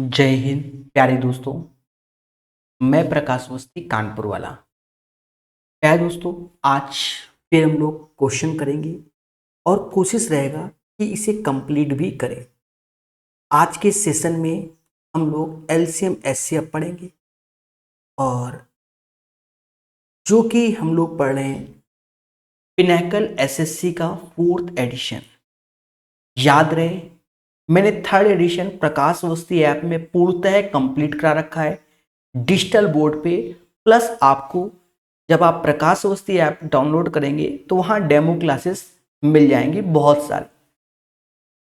जय हिंद प्यारे दोस्तों। मैं प्रकाश अवस्थी कानपुर वाला। प्यारे दोस्तों, आज फिर हम लोग क्वेश्चन करेंगे और कोशिश रहेगा कि इसे कंप्लीट भी करें। आज के सेशन में हम लोग एलसीएम एचसीएफ पढ़ेंगे और जो कि हम लोग पढ़ रहे हैं पिनैकल एसएससी का 4th एडिशन। याद रहे, मैंने 3rd एडिशन प्रकाश अवस्थी ऐप में पूर्णतः कंप्लीट करा रखा है डिजिटल बोर्ड पे। प्लस आपको जब आप प्रकाश अवस्थी ऐप डाउनलोड करेंगे तो वहाँ डेमो क्लासेस मिल जाएंगी बहुत सारी,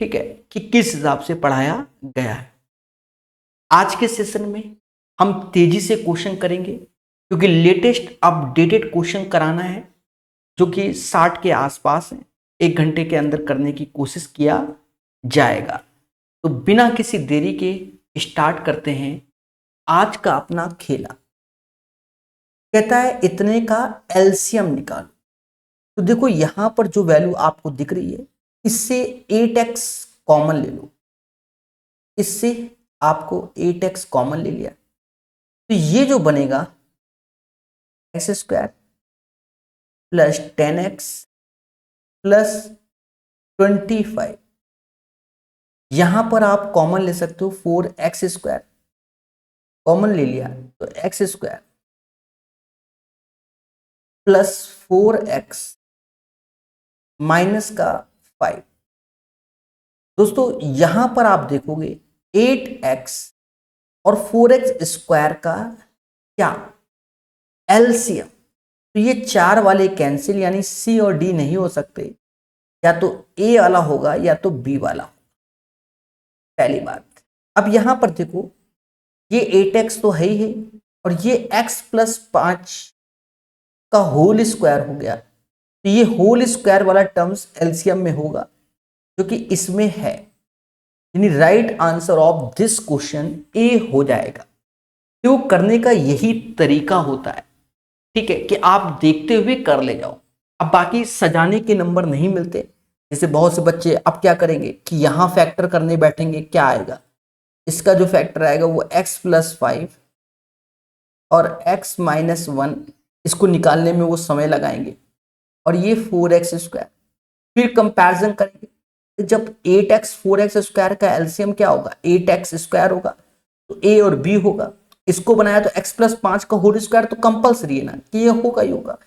ठीक है, कि किस हिसाब से पढ़ाया गया है। आज के सेशन में हम तेजी से क्वेश्चन करेंगे क्योंकि लेटेस्ट अपडेटेड क्वेश्चन कराना है जो कि 60 के आसपास है। 1 घंटे के अंदर करने की कोशिश किया जाएगा। तो बिना किसी देरी के स्टार्ट करते हैं आज का अपना खेला। कहता है इतने का एलसीएम निकालो। तो देखो यहां पर जो वैल्यू आपको दिख रही है इससे 8x कॉमन ले लो। इससे आपको 8x कॉमन ले लिया तो ये जो बनेगा x² प्लस 10x प्लस 25। यहां पर आप कॉमन ले सकते हो 4x² कॉमन ले लिया तो x² प्लस 4x माइनस का 5। दोस्तों यहां पर आप देखोगे 8x और 4x² का क्या एलसीएम। तो ये 4 वाले कैंसिल, यानी सी और डी नहीं हो सकते, या तो ए वाला होगा या तो बी वाला होगा, पहली बात। अब यहां पर देखो ये 8x तो है ही है और ये x प्लस 5 का होल स्क्वायर हो गया। तो ये होल स्क्वायर वाला टर्म्स एलसीएम में होगा जो कि इसमें है, यानी right answer of this question A हो जाएगा। तो करने का यही तरीका होता है, ठीक है, कि आप देखते हुए कर ले जाओ। अब बाकी सजाने के नंबर नहीं मिलते। जैसे बहुत से बच्चे अब क्या करेंगे कि यहां फैक्टर करने बैठेंगे, क्या आएगा, इसका जो फैक्टर आएगा वो x प्लस 5 और x माइनस 1, इसको निकालने में वो समय लगाएंगे और ये 4x²। फिर कंपैरिजन करेंगे, जब 8x 4x² का एलसीएम क्या होगा 8x² होगा तो a और b होगा। इसको बनाया तो x प्लस 5 का होल स्क्वायर तो कंपल्सरी है ना कि ये होगा ही होगा,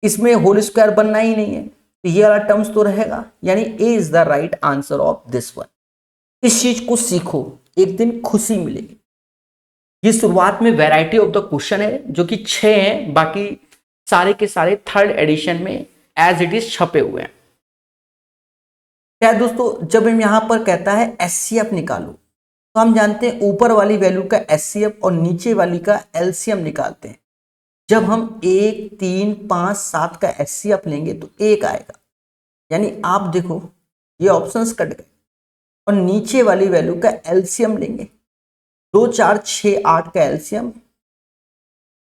इसमें होल स्क्वायर बनना ही नहीं है तो ये वाला टर्म्स तो रहेगा, यानी a is the right answer of this one. इस चीज को सीखो, एक दिन खुशी मिलेगी। ये शुरुआत में वैरायटी ऑफ द क्वेश्चन है जो कि 6 हैं, बाकी सारे के सारे 3rd एडिशन में एज इट इज छपे हुए हैं। क्या दोस्तों, जब हम यहां पर कहता है एचसीएफ निकालो तो हम जानते हैं ऊपर वाली वैल्यू का एचसीएफ और नीचे वाली का एलसीएम निकालते हैं। जब हम 1, 3, 5, 7 का एचसीएफ लेंगे तो 1 आएगा, यानी आप देखो ये ऑप्शंस कट गए। और नीचे वाली वैल्यू का एलसीएम लेंगे 2, 4, 6, 8 का एलसीएम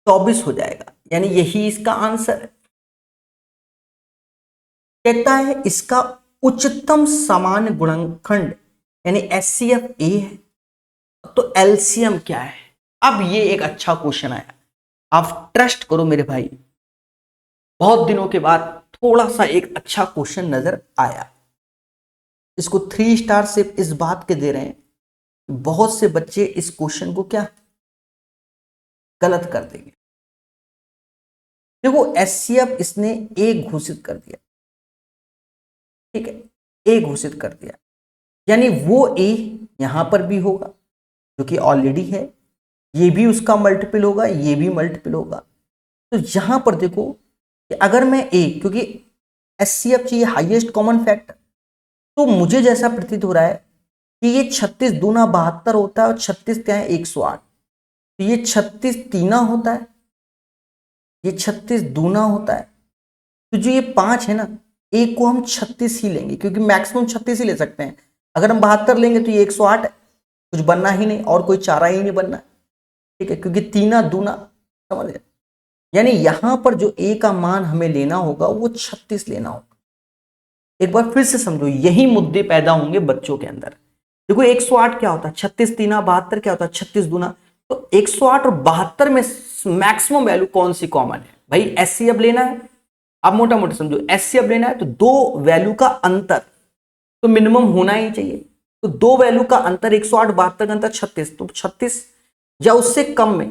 24 हो जाएगा, यानी यही इसका आंसर है। कहता है इसका उच्चतम सामान्य गुणनखंड यानी एचसीएफ ए है तो एलसीएम क्या है। अब ये एक अच्छा क्वेश्चन आया, आप ट्रस्ट करो मेरे भाई, बहुत दिनों के बाद थोड़ा सा एक अच्छा क्वेश्चन नजर आया। इसको 3 स्टार सिर्फ इस बात के दे रहे हैं, बहुत से बच्चे इस क्वेश्चन को क्या गलत कर देंगे। देखो एचसीएफ इसने ए घोषित कर दिया, ठीक है, ए घोषित कर दिया, यानी वो ए यहां पर भी होगा जो कि ऑलरेडी है, ये भी उसका मल्टीपल होगा, ये भी मल्टीपल होगा। तो यहां पर देखो कि अगर मैं ए, क्योंकि एचसीएफ चाहिए हाईएस्ट कॉमन फैक्टर, तो मुझे जैसा प्रतीत हो रहा है कि ये 36 दूना 72 होता है और 36 क्या है 108, तो ये 36 तीना होता है, ये 36 दूना होता है। तो जो ये 5 है ना, एक को हम 36 ही लेंगे क्योंकि मैक्सिमम 36 ही ले सकते हैं। अगर हम 72 लेंगे तो ये 108 है, कुछ बनना ही नहीं और कोई चारा ही नहीं बनना, ठीक है, क्योंकि तीना दूना, समझ गए। यानी यहां पर जो ए का मान हमें लेना होगा वो 36 लेना होगा। एक बार फिर से समझो, यही मुद्दे पैदा होंगे बच्चों के अंदर देखो 108 क्या होता है, 36 तीना 72 क्या होता है, 36 दूना। तो 108 और 72 में मैक्सिमम वैल्यू कौन सी कॉमन है भाई, एचसीएफ लेना है। आप मोटा मोटा समझो, एचसीएफ लेना है तो दो वैल्यू का अंतर तो मिनिमम होना ही चाहिए। तो दो वैल्यू का अंतर 108 72 का अंतर 36, तो 36 या उससे कम में,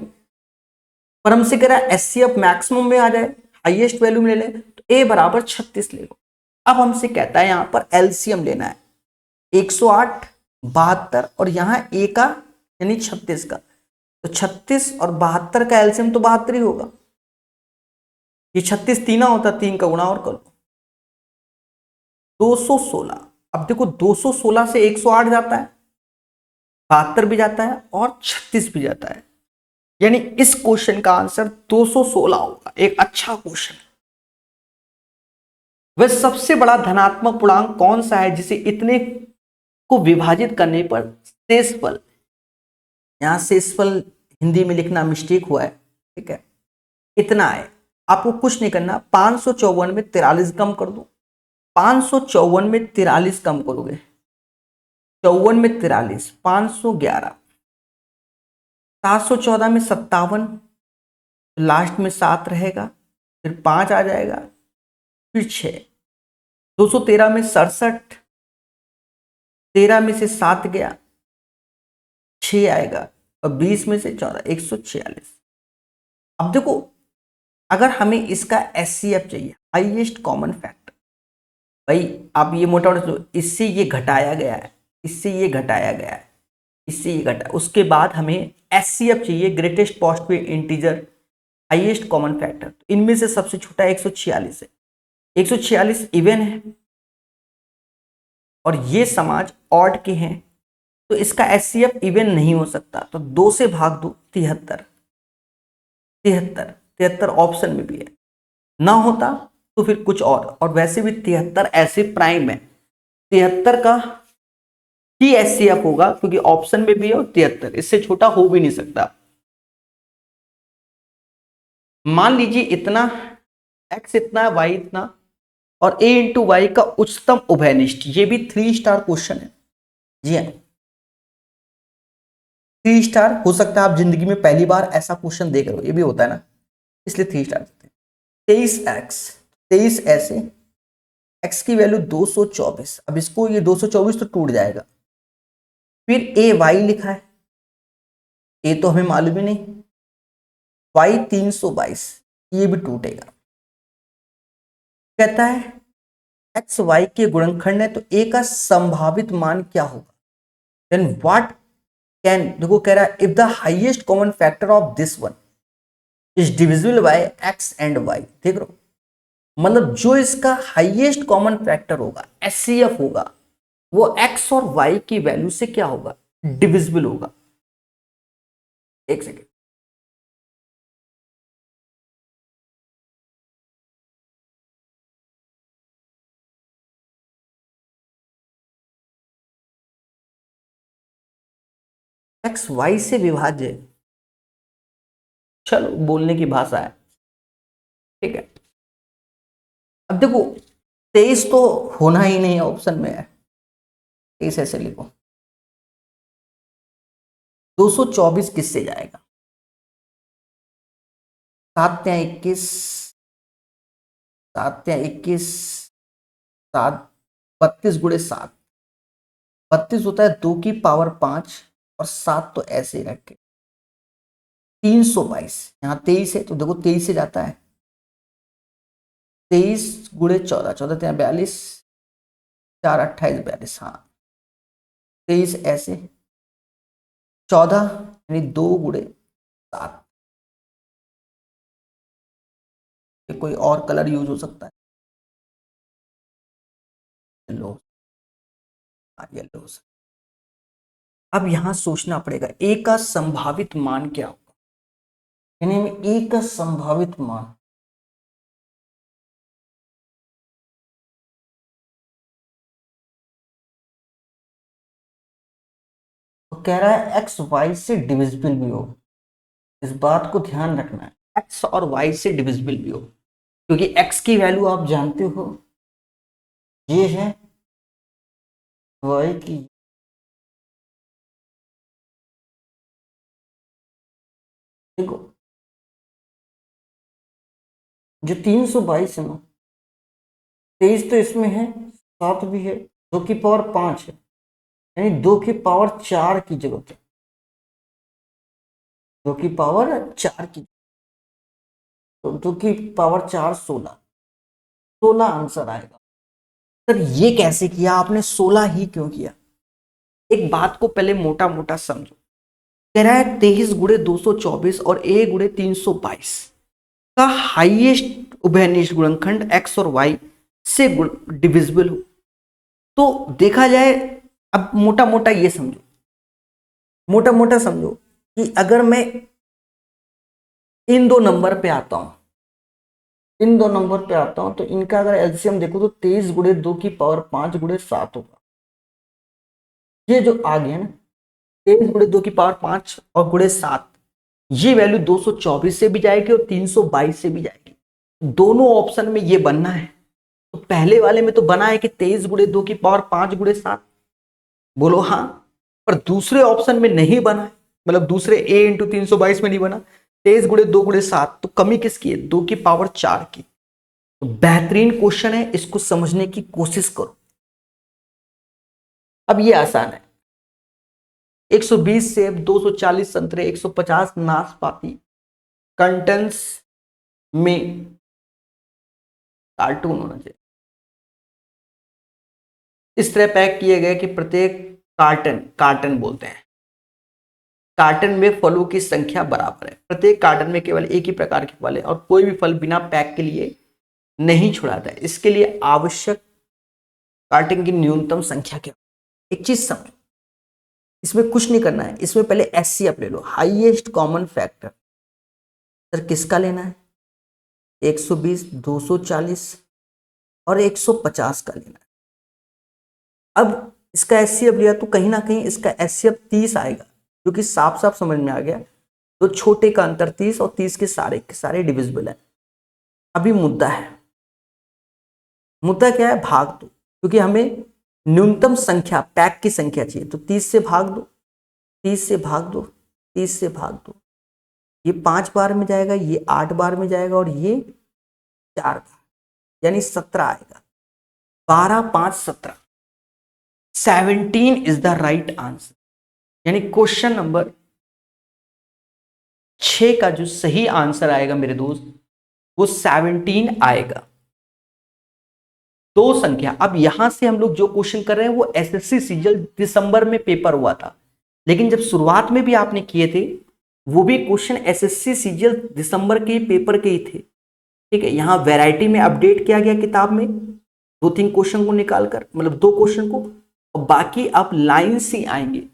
पर हमसे कह रहा है एचसीएफ मैक्सिमम में आ जाए, हाईएस्ट वैल्यू में ले ले, तो ए बराबर 36 ले लो। अब हमसे कहता है यहां पर एलसीएम लेना है, 108 72 और यहां ए का यानी 36 का। तो 36 और 72 का एलसीएम तो 72 ही होगा। ये 36 तीना होता, 3 का गुणा और करो, 216। अब देखो 216 से 108 जाता है, 72 भी जाता है और 36 भी जाता है, यानी इस क्वेश्चन का आंसर 216 होगा। एक अच्छा क्वेश्चन। वह सबसे बड़ा धनात्मक पूर्णांक कौन सा है जिसे इतने को विभाजित करने पर शेषफल, यहां शेषफल हिंदी में लिखना मिस्टेक हुआ है, ठीक है, इतना है। आपको कुछ नहीं करना, 554 में 43 कम कर दो, 554 में 43 कम करोगे, 54 में 43, 511, 714 में 57, लास्ट में 7 रहेगा, फिर 5 आ जाएगा, फिर 6, 213 में 67, 13 में से 7 गया, 6 आएगा, और 20 में से 14, 146। अब देखो अगर हमें इसका एचसीएफ चाहिए, हाईएस्ट कॉमन फैक्टर, भाई आप ये मोटा मोटा इससे ये घटाया गया है, इससे ये घटाया गया है, इससे ये घटा, उसके बाद हमें एचसीएफ चाहिए, greatest positive integer highest common factor. तो इनमें से सबसे छोटा 146 है, 146 इवन है और ये समाज ऑड के हैं, तो इसका एचसीएफ इवन नहीं हो सकता। तो 2 से भाग दो, 73, 73, 73 ऑप्शन में भी है, ना होता तो फिर कुछ और वैसे भी 73 ऐसे प्राइम है, 73 का ही एचसीएफ होगा क्योंकि ऑप्शन में भी है, और 73 इससे छोटा हो भी नहीं सकता। मान लीजिए इतना x इतना y इतना और a इंटू वाई का उच्चतम उभयनिष्ठ, ये भी 3 स्टार क्वेश्चन है। जी हाँ, 3 स्टार हो सकता है, आप जिंदगी में पहली बार ऐसा क्वेश्चन देख रहे हो, ये भी होता है ना, इसलिए 3 स्टार देते हैं। 23x, 23 ऐसे, x की वैल्यू 224, अब इसको ये 224 तो टूट जाएगा, फिर ए वाई लिखा है, ए तो हमें मालूम ही नहीं, y 322 ये भी टूटेगा। कहता है एक्स वाई के गुणनखंड है तो ए का संभावित मान क्या होगा, देन व्हाट कैन, देखो कह रहा है if the highest common factor of this one is divisible by x and y. देख रहे हो, मतलब जो इसका हाईएस्ट कॉमन फैक्टर होगा, एचसीएफ होगा, वो एक्स और वाई की वैल्यू से क्या होगा, डिविजिबल होगा। एक सेकेंड, एक्स वाई से विभाज्य, चलो बोलने की भाषा है, ठीक है। अब देखो 23 तो होना ही नहीं है, ऑप्शन में है, 23 ऐसे लिखो, 224 किससे जाएगा, 7 या 21, 7 या 21, 7, 32 गुणे 7, 32 होता है 2 की पावर 5 और 7 तो ऐसे ही रखे, 322, यहाँ 23 है तो देखो 23 से जाता है, 23 गुणे 14, 14 ત્યાં 42, 4 28 42, हाँ 23 ऐसे, 14 यानी 2 गुणे 7, कोई और कलर यूज हो सकता है, येलो, हाँ येलो। अब यहां सोचना पड़ेगा ए का संभावित मान क्या होगा, यानी ए का संभावित मान, तो कह रहा है एक्स वाई से डिविजिबल भी हो, इस बात को ध्यान रखना है, एक्स और वाई से डिविजिबल भी हो, क्योंकि एक्स की वैल्यू आप जानते हो ये है, वाई की देखो जो 322 है ना, 23 तो इसमें है, 7 भी है, 2 की पावर 5 है, यानी 2 की पावर 4 की जरूरत है, 2 की पावर 4 की, तो 2 की पावर 4 16, 16 आंसर आएगा। सर ये कैसे किया आपने, 16 ही क्यों किया? एक बात को पहले मोटा मोटा समझो। कह रहा है 23 गुणे 224 और a गुणे 322 का हाईएस्ट उभयनिष्ठ गुणनखंड x और y से डिविजिबल हो। तो देखा जाए, अब मोटा मोटा ये समझो, मोटा मोटा समझो कि अगर मैं इन दो नंबर पे आता हूं, इन दो नंबर पे आता हूं, तो इनका अगर एलसीएम देखो तो 23 गुणे 2 की पावर 5 गुणे 7 होगा। ये जो आ गया ना, 23 गुणे 2 की पावर 5 और गुणे 7, ये वैल्यू 224 से भी जाएगी और 322 से भी जाएगी। दोनों ऑप्शन में ये बनना है। तो पहले वाले में तो बना है कि 23 गुणे 2 की पावर 5 गुणे 7, बोलो हाँ। पर दूसरे ऑप्शन में नहीं बना है, मतलब दूसरे a इंटू 322 में नहीं बना। 23 गुणे 2 गुणे 7, तो कमी किसकी है? 2 की पावर 4 की। तो बेहतरीन क्वेश्चन है, इसको समझने की कोशिश करो। अब ये आसान है, 120 सेब, 240 संतरे, 150 नाशपाती कंटेंट्स में कार्टून होना चाहिए। इस तरह पैक किए गए कि प्रत्येक कार्टन, कार्टन बोलते हैं, कार्टन में फलों की संख्या बराबर है। प्रत्येक कार्टन में केवल एक ही प्रकार के फल है और कोई भी फल बिना पैक के लिए नहीं छुड़ाता है। इसके लिए आवश्यक कार्टन की न्यूनतम संख्या क्या? एक चीज समझो, इसमें कुछ नहीं करना है, इसमें पहले एचसीएफ ले लो, हाईएस्ट कॉमन फैक्टर। सर किसका लेना है? 120, 240 और 150 का लेना है। अब इसका एचसीएफ लिया तो कहीं ना कहीं इसका एचसीएफ 30 आएगा, जो कि साफ साफ समझ में आ गया। तो छोटे का अंतर 30 और 30 के सारे डिविजिबल है। अभी मुद्दा है, मुद्दा क्या है? भाग दो, क्योंकि हमें न्यूनतम संख्या, पैक की संख्या चाहिए। तो 30 से भाग दो, 30 से भाग दो, 30 से भाग दो। ये 5 बार में जाएगा, ये 8 बार में जाएगा और ये 4 बार, यानी 17 आएगा। 12, 5, 17, 17 इज द राइट आंसर। यानी क्वेश्चन नंबर 6 का जो सही आंसर आएगा मेरे दोस्त, वो 17 आएगा। दो संख्या। अब यहां से हम लोग जो क्वेश्चन कर रहे हैं वो एसएससी सीजीएल दिसंबर में पेपर हुआ था, लेकिन जब शुरुआत में भी आपने किए थे वो भी क्वेश्चन एसएससी सीजीएल दिसंबर के पेपर के ही थे। ठीक है, यहां वैरायटी में अपडेट किया गया किताब में 2-3 क्वेश्चन को निकालकर, मतलब 2 क्वेश्चन को, और बाकी आप लाइन से आएंगे।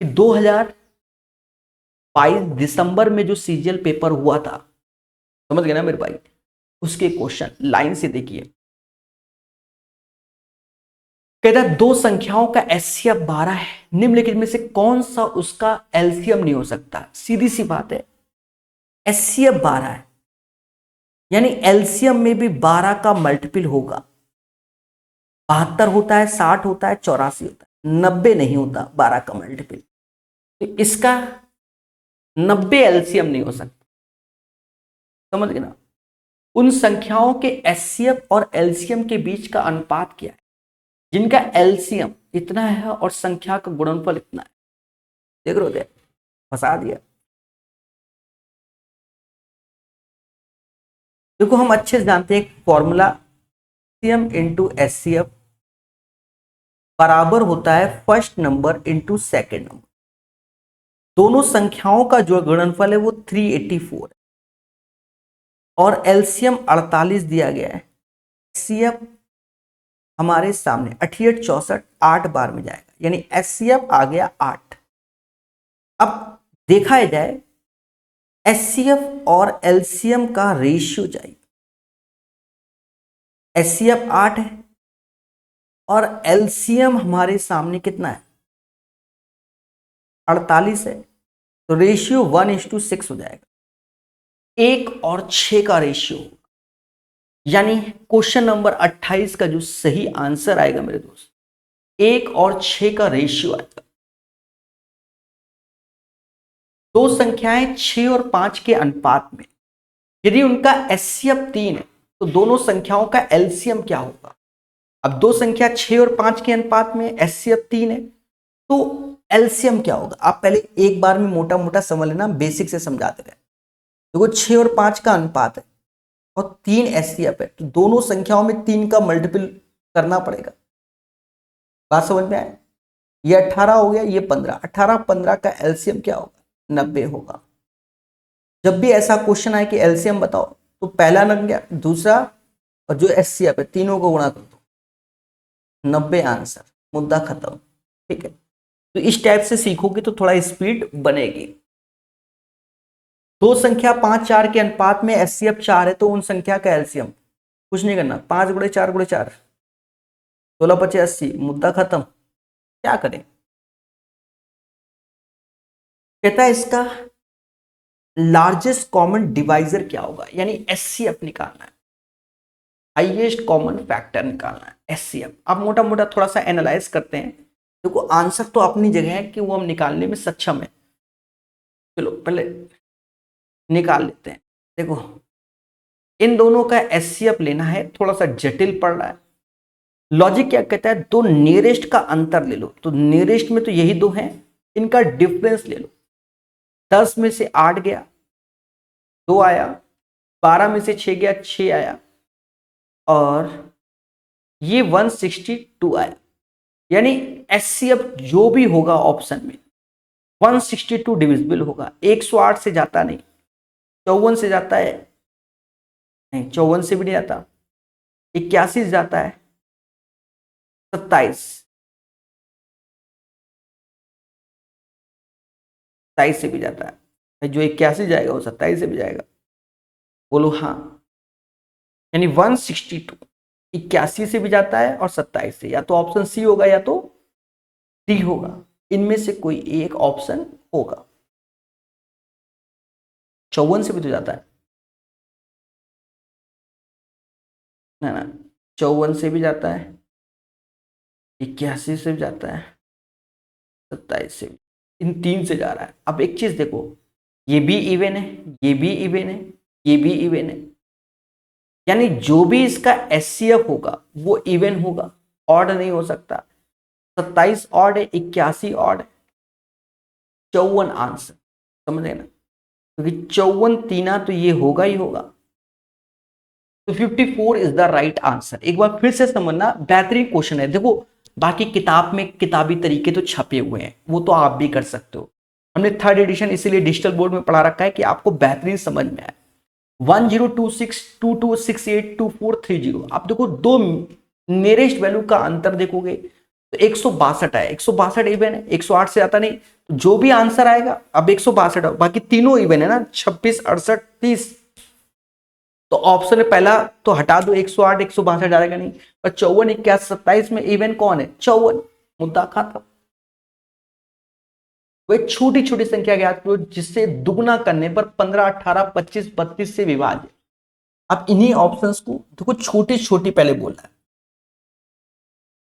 2022 दिसंबर में जो सीजीएल पेपर हुआ था, समझ गए ना मेरे भाई, उसके क्वेश्चन लाइन से देखिए। कहता है दो संख्याओं का एचसीएफ 12 है, निम्नलिखित में से कौन सा उसका एलसीएम नहीं हो सकता? सीधी सी बात है, एचसीएफ 12 है, यानी एलसीएम में भी 12 का मल्टीपल होगा। 72 होता है, 60 होता है, 84 होता है, 90 नहीं होता 12 का मल्टीपल। तो इसका 90 एलसीएम नहीं हो सकता। समझ गए ना? उन संख्याओं के एचसीएफ और एलसीएम के बीच का अनुपात क्या है? जिनका एलसीएम इतना है और संख्या का गुणनफल इतना है। देख रहे हो, फंसा दिया। देखो हम अच्छे से जानते हैं फॉर्मूला, एलसीएम इंटू एचसीएफ बराबर होता है first number into second number. दोनों संख्याओं का जो गुणनफल है वो 384 है और एलसीएम 48 दिया गया है। एचसीएफ हमारे सामने 88, 64, 8 बार में जाएगा, यानी एचसीएफ आ गया 8। अब देखा जाए एचसीएफ और एलसीएम का रेशियो चाहिए। एचसीएफ 8 है और एलसीएम हमारे सामने कितना है? 48 है, तो रेशियो 1:6 हो जाएगा। 1 और 6 का रेशियो, यानी क्वेश्चन नंबर 28 का जो सही आंसर आएगा मेरे दोस्त, 1 और 6 का रेशियो आएगा। दो संख्याएं 6 और 5 के अनुपात में यदि उनका एचसीएफ 3 है तो दोनों संख्याओं का एलसीएम क्या होगा। अब दो संख्या 6 और 5 के अनुपात में एचसीएफ 3 है तो एलसीएम क्या होगा। आप पहले एक बार में मोटा मोटा समझ लेना, बेसिक से समझाते रहे। देखो 6 और 5 का अनुपात है और 3 एचसीएफ है तो दोनों संख्याओं में 3 का मल्टीपल करना पड़ेगा। बात समझ में आए। ये 18 हो गया, ये 15, 18 15 का एलसीएम क्या होगा, 90 होगा। जब भी ऐसा क्वेश्चन आए कि एलसीएम बताओ तो पहला नंबर गया, दूसरा और जो एचसीएफ है तीनों को गुणा कर दो, 90 आंसर, मुद्दा खत्म। ठीक है, तो इस टाइप से सीखोगे तो थोड़ा स्पीड बनेगी। दो संख्या 5 4 के अनुपात में एचसीएफ 4 है तो उन संख्या का एलसीएम कुछ नहीं करना, 5 गुणे 4 गुणे 4, 16 25 80, मुद्दा खत्म। क्या करें, कहता है इसका लार्जेस्ट कॉमन डिवाइजर क्या होगा, यानी एचसीएफ निकालना है, हाईएस्ट कॉमन फैक्टर निकालना है, एचसीएफ। अब मोटा मोटा थोड़ा सा एनालाइज करते हैं। देखो आंसर तो अपनी जगह है कि वो हम निकालने में सक्षम है। चलो पहले निकाल लेते हैं। देखो इन दोनों का एचसीएफ लेना है, थोड़ा सा जटिल पड़ रहा है। लॉजिक क्या कहता है, दो नियरेस्ट का अंतर ले लो, तो नियरेस्ट में तो यही दो हैं, इनका डिफरेंस ले लो। 10 में से 8 गया, 2 आया, 12 में से 6 गया, 6 आया, और ये 162 आया। यानी एचसीएफ जो भी होगा ऑप्शन में 162 डिविजिबल होगा। 108 से जाता नहीं, 54 से जाता है नहीं, 54 से भी नहीं जाता, 81 से जाता है, 27 27 से भी जाता है, जो 81 जाएगा वो 27 से भी जाएगा। बोलो हाँ, यानी 162 81 से भी जाता है और 27 से, या तो ऑप्शन सी होगा या तो डी होगा, इनमें से कोई एक ऑप्शन होगा। 54 से भी तो जाता है ना, 54 से भी जाता है, 81 से भी जाता है, 27 से भी, इन तीन से जा रहा है। अब एक चीज देखो, ये भी इवन है, ये भी इवन है, ये भी इवन है, यानी जो भी इसका एचसीएफ होगा वो इवन होगा, ऑड नहीं हो सकता। 27 ऑड है, 81 ऑड है, 54 आंसर, समझ गए ना, क्योंकि 54 तीना तो ये होगा ही होगा। तो 54 इज द राइट आंसर। एक बार फिर से समझना, बेहतरीन क्वेश्चन है। देखो बाकी किताब में किताबी तरीके तो छपे हुए हैं, वो तो आप भी कर सकते हो। हमने 3rd एडिशन इसीलिए डिजिटल बोर्ड में पढ़ा रखा है कि आपको बेहतरीन समझ में आए। 102622682430, आप देखो दो नियरेस्ट वैल्यू का अंतर देखोगे तो 162 है, 162 इवन है, 108 से आता नहीं, तो जो भी आंसर आएगा, अब 162 बाकी तीनों इवन है ना, 26 68 30, तो ऑप्शन में पहला तो हटा दो, 108 162 डालेगा नहीं, पर 54 81 27 में इवन कौन है, 54, मुद्दा खत्म। वह छोटी छोटी संख्या ज्ञात करो जिससे दुगना करने पर 15 18 25 32 से विभाज्य। अब इन्हीं ऑप्शंस को देखो, छोटी छोटी पहले बोला है,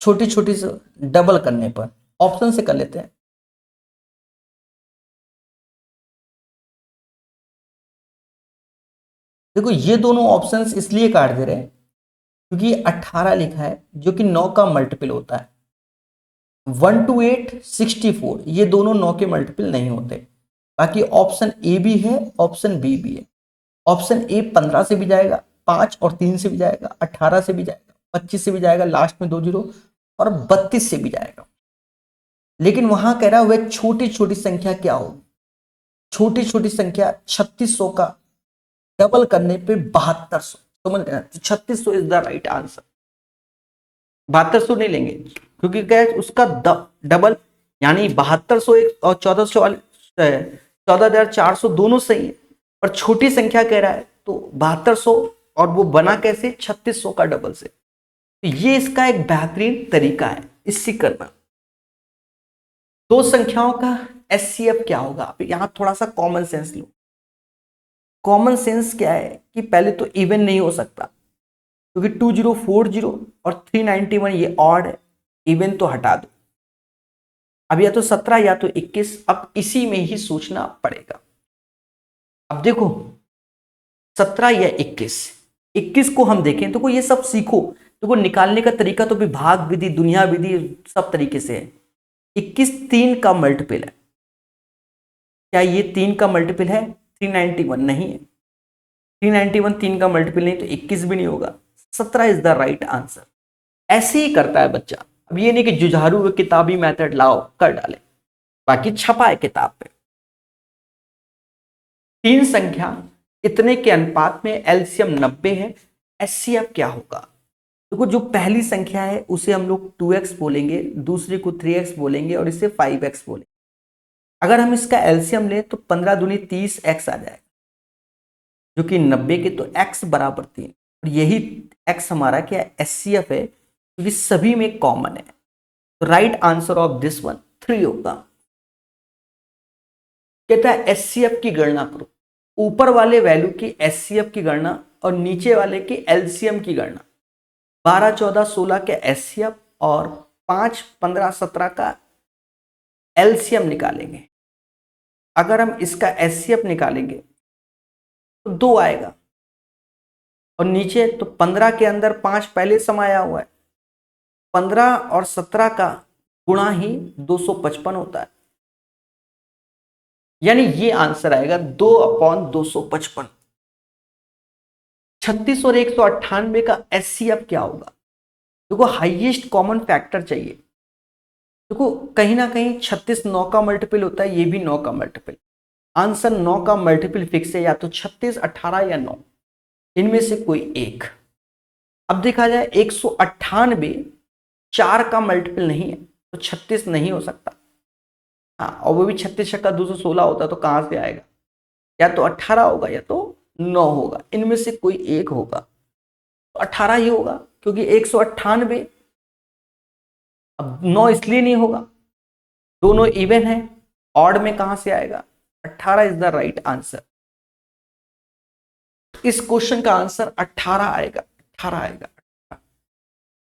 छोटी छोटी से डबल करने पर ऑप्शन से कर लेते हैं। देखो ये दोनों ऑप्शंस इसलिए काट दे रहे हैं क्योंकि 18 लिखा है जो कि 9 का मल्टीपल होता है। 1 to 8 64, ये दोनों 9 के मल्टीपल नहीं होते। बाकी ऑप्शन ए भी है, ऑप्शन बी भी है। ऑप्शन ए 15 से भी जाएगा, 5 और 3 से भी जाएगा, 18 से भी जाएगा, 25 से भी जाएगा, लास्ट में 2 जीरो, और 32 से भी जाएगा। लेकिन वहां कह रहा है वह छोटी छोटी संख्या क्या होगी, छोटी छोटी संख्या 3600 का डबल करने पे 7200, समझ गए, 3600 इज द राइट आंसर। 7200 नहीं लेंगे क्योंकि क्या है उसका डबल, यानी 7200 और 14,400 दोनों सही है, पर छोटी संख्या कह रहा है तो 7200, और वो बना कैसे, 3600 का डबल से। तो ये इसका एक बेहतरीन तरीका है इससे करना। दो संख्याओं का एचसीएफ क्या होगा, यहां थोड़ा सा कॉमन सेंस लो। कॉमन सेंस क्या है कि पहले तो इवन नहीं हो सकता क्योंकि 2040 और 391 ये ऑड है, इवन तो हटा दो। अब या तो 17 या तो 21, अब इसी में ही सोचना पड़ेगा। अब देखो 17 या 21, 21 को हम देखें तो ये सब सीखो, देखो निकालने का तरीका तो विभाग विधि, दुनिया विधि सब तरीके से है। 21 3 का मल्टीपल है, क्या ये 3 का मल्टीपल है? 391 नहीं है, 391 3 का मल्टीपल नहीं, तो 21 भी नहीं होगा। 17 इज द राइट आंसर। ऐसे ही करता है बच्चा। अब ये नहीं कि जुझारू किताबी मेथड लाओ कर डाले, बाकी छपा है किताब पे। 3 संख्या इतने के अनुपात में एलसीएम 90 है, एचसीएफ क्या होगा? देखो जो पहली संख्या है उसे हम लोग 2x बोलेंगे, दूसरे को 3x बोलेंगे और इसे 5x बोलेंगे। अगर हम इसका एलसीएम लें तो 15 दूनी 30x आ जाएगा, जो कि 90 के, तो x बराबर 3, और यही x हमारा क्या एचसीएफ है, क्योंकि सभी में कॉमन है। तो right answer of this one 3 होगा। कहता है एचसीएफ की गणना करो, ऊपर वाले वैल्यू की एचसीएफ की गणना और नीचे वाले की एलसीएम की गणना। 12 14 16 के एचसीएफ और 5 15 17 का एलसीएम निकालेंगे। अगर हम इसका एचसीएफ निकालेंगे तो 2 आएगा, और नीचे तो 15 के अंदर 5 पहले समाया हुआ है, 15 और 17 का गुणा ही 255 होता है, यानी ये आंसर आएगा 2/255। 36 और 198 का एचसीएफ क्या होगा? देखो हाईएस्ट कॉमन फैक्टर चाहिए। देखो कहीं ना कहीं 36 9 का मल्टीपल होता है, ये भी 9 का मल्टीपल। आंसर 9 का मल्टीपल फिक्स है, या तो 36 18 या 9, इनमें से कोई एक। अब देखा जाए 198 4 का मल्टीपल नहीं है, तो 36 नहीं हो सकता। हाँ, और वो भी 36 का 216 होता तो कहां से आएगा? या तो 18 होगा या तो 9 होगा, इनमें से कोई एक होगा, तो 18 ही होगा, क्योंकि 198, अब 9 इसलिए नहीं होगा, दोनों इवन है, ऑड में कहां से आएगा? 18 इज द राइट आंसर। इस क्वेश्चन का आंसर 18 आएगा, 18 आएगा।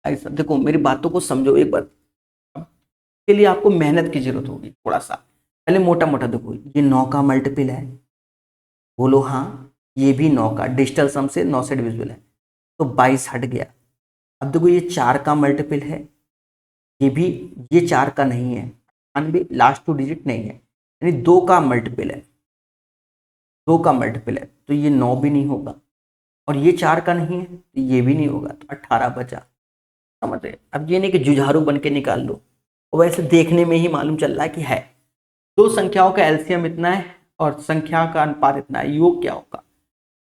ऐसा देखो, मेरी बातों को समझो एक बार, के लिए आपको मेहनत की जरूरत होगी थोड़ा सा। पहले मोटा मोटा देखो, ये 9 का मल्टीपल है, बोलो हाँ, ये भी 9 का, डिजिटल सम से 9 से डिविजिबल है, तो 22 हट गया। अब देखो ये 4 का मल्टीपल है, ये भी, ये 4 का नहीं है, 98 लास्ट 2 डिजिट नहीं है, यानी 2 का मल्टीपल है, 2 का मल्टीपल है, तो ये 9 भी नहीं होगा, और ये 4 का नहीं है तो ये भी नहीं होगा, तो 18 बचा। समझ रहे? अब ये नहीं कि जुझारू बन के निकाल लो, और वैसे देखने में ही मालूम चल रहा है कि है। दो संख्याओं का एलसीएम इतना है और संख्या का अनुपात इतना है, योग क्या होगा?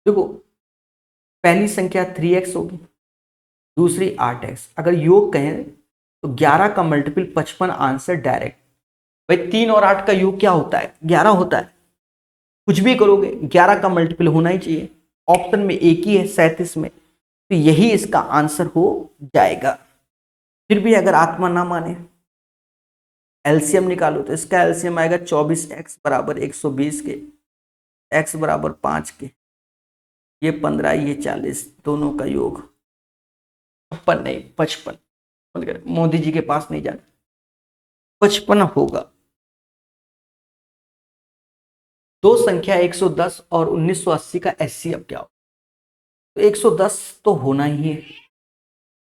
देखो पहली संख्या 3x होगी, दूसरी 8x। अगर योग कहें तो 11 का मल्टीपल 55 आंसर डायरेक्ट। भाई 3 और 8 का योग क्या होता है? 11 होता है। कुछ भी करोगे 11 का मल्टीपल होना ही चाहिए। ऑप्शन में एक ही है 37 में, तो यही इसका आंसर हो जाएगा। फिर भी अगर आत्मा ना माने, एलसीएम निकालो, तो इसका एलसीएम आएगा 24x बराबर 120 के, x बराबर 5 के, ये 15 ये 40, दोनों का योग 56 नहीं 55। मोदी जी के पास नहीं जाना, 55 होगा। दो संख्या 110 और 1980 का एचसीएफ क्या हो? तो 110 तो होना ही है,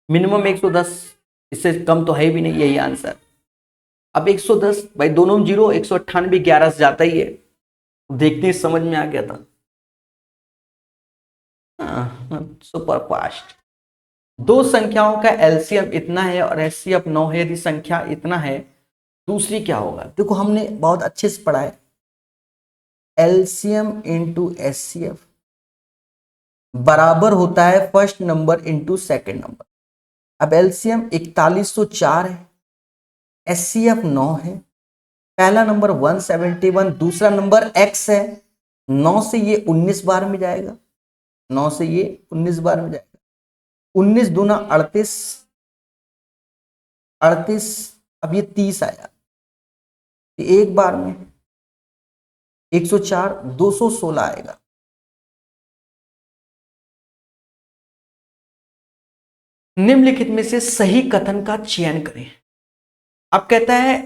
मिनिमम 110, इससे कम तो है भी नहीं, यही आंसर। अब 110 भाई दोनों में 0, 198 11 से जाता ही है, देखते ही समझ में आ गया था। Super fast. दो संख्याओं का एलसीएम इतना है और एचसीएफ 9 है, यदि संख्या इतना है, दूसरी क्या होगा? देखो हमने बहुत अच्छे से पढ़ा है, एलसीएम इंटू एचसीएफ बराबर होता है first number into second number. अब एलसीएम 4104 है, एचसीएफ 9 है, पहला नंबर 171, दूसरा नंबर x है, 9 से ये 19 बार में जाएगा, 9 से ये 19 बार में जाएगा, 19 दूना 38, 38, अब ये 30 आया, एक बार में 104, 216 आएगा। निम्नलिखित में से सही कथन का चयन करें। अब कहता है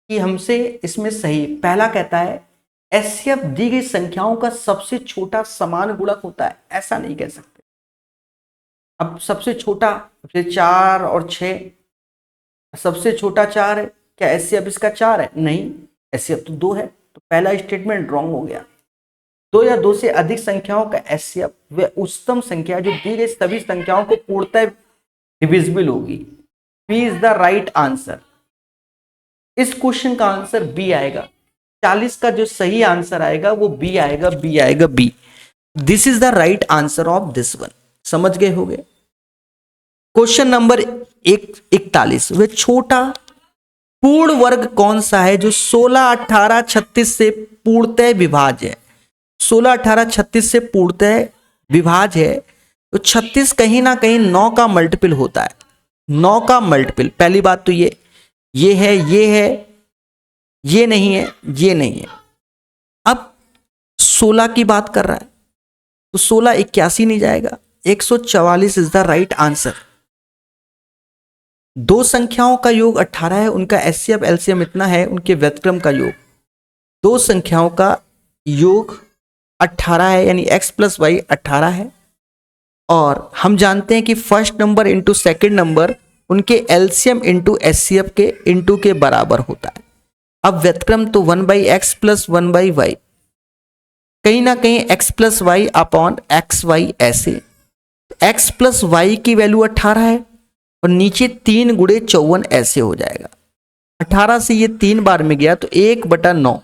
कि हमसे इसमें सही पहला कहता है एचसीएफ दी गई संख्याओं का सबसे छोटा समान गुणक होता है, ऐसा नहीं कह सकते। अब सबसे छोटा 4 और 6, सबसे छोटा 4 है, क्या एचसीएफ इसका 4 है? नहीं, एचसीएफ तो 2 है, तो पहला स्टेटमेंट रॉन्ग हो गया। 2 या 2 से अधिक संख्याओं का एचसीएफ वह उच्चतम संख्या जो दी गई सभी संख्याओं को पूर्णतः डिविजिबल होगी। B is the right answer. इस क्वेश्चन का आंसर बी आएगा। 40 का जो सही आंसर आएगा वो बी आएगा, बी आएगा, B. This is the right answer of this one. समझ गए होंगे। क्वेश्चन नंबर 41, वे छोटा पूर्ण वर्ग कौन सा है जो 16, 18, 36 से पूर्णतः विभाज्य है? 16, 18, 36 से पूर्णतः विभाज्य है, तो 36 कहीं ना कहीं 9 का मल्टीपल होता है। 9 का मल्टीपल, पहली बात तो ये है, ये है, ये नहीं है, ये नहीं है। अब 16 की बात कर रहा है तो 16 81 नहीं जाएगा, 144 इज द राइट आंसर। दो संख्याओं का योग 18 है, उनका एचसीएफ एलसीएम इतना है, उनके व्युत्क्रम का योग। दो संख्याओं का योग 18 है, यानी x प्लस वाई 18 है। और हम जानते हैं कि first number into second number उनके एलसीएम इंटू एचसीएफ के इंटू के बराबर होता है। अब व्युत्क्रम तो 1/x प्लस 1/y, कहीं ना कहीं x plus y upon x y, ऐसे x प्लस वाई की वैल्यू 18 है और नीचे 3 गुणे 54 ऐसे हो जाएगा। 18 से ये 3 बार में गया तो 1/9।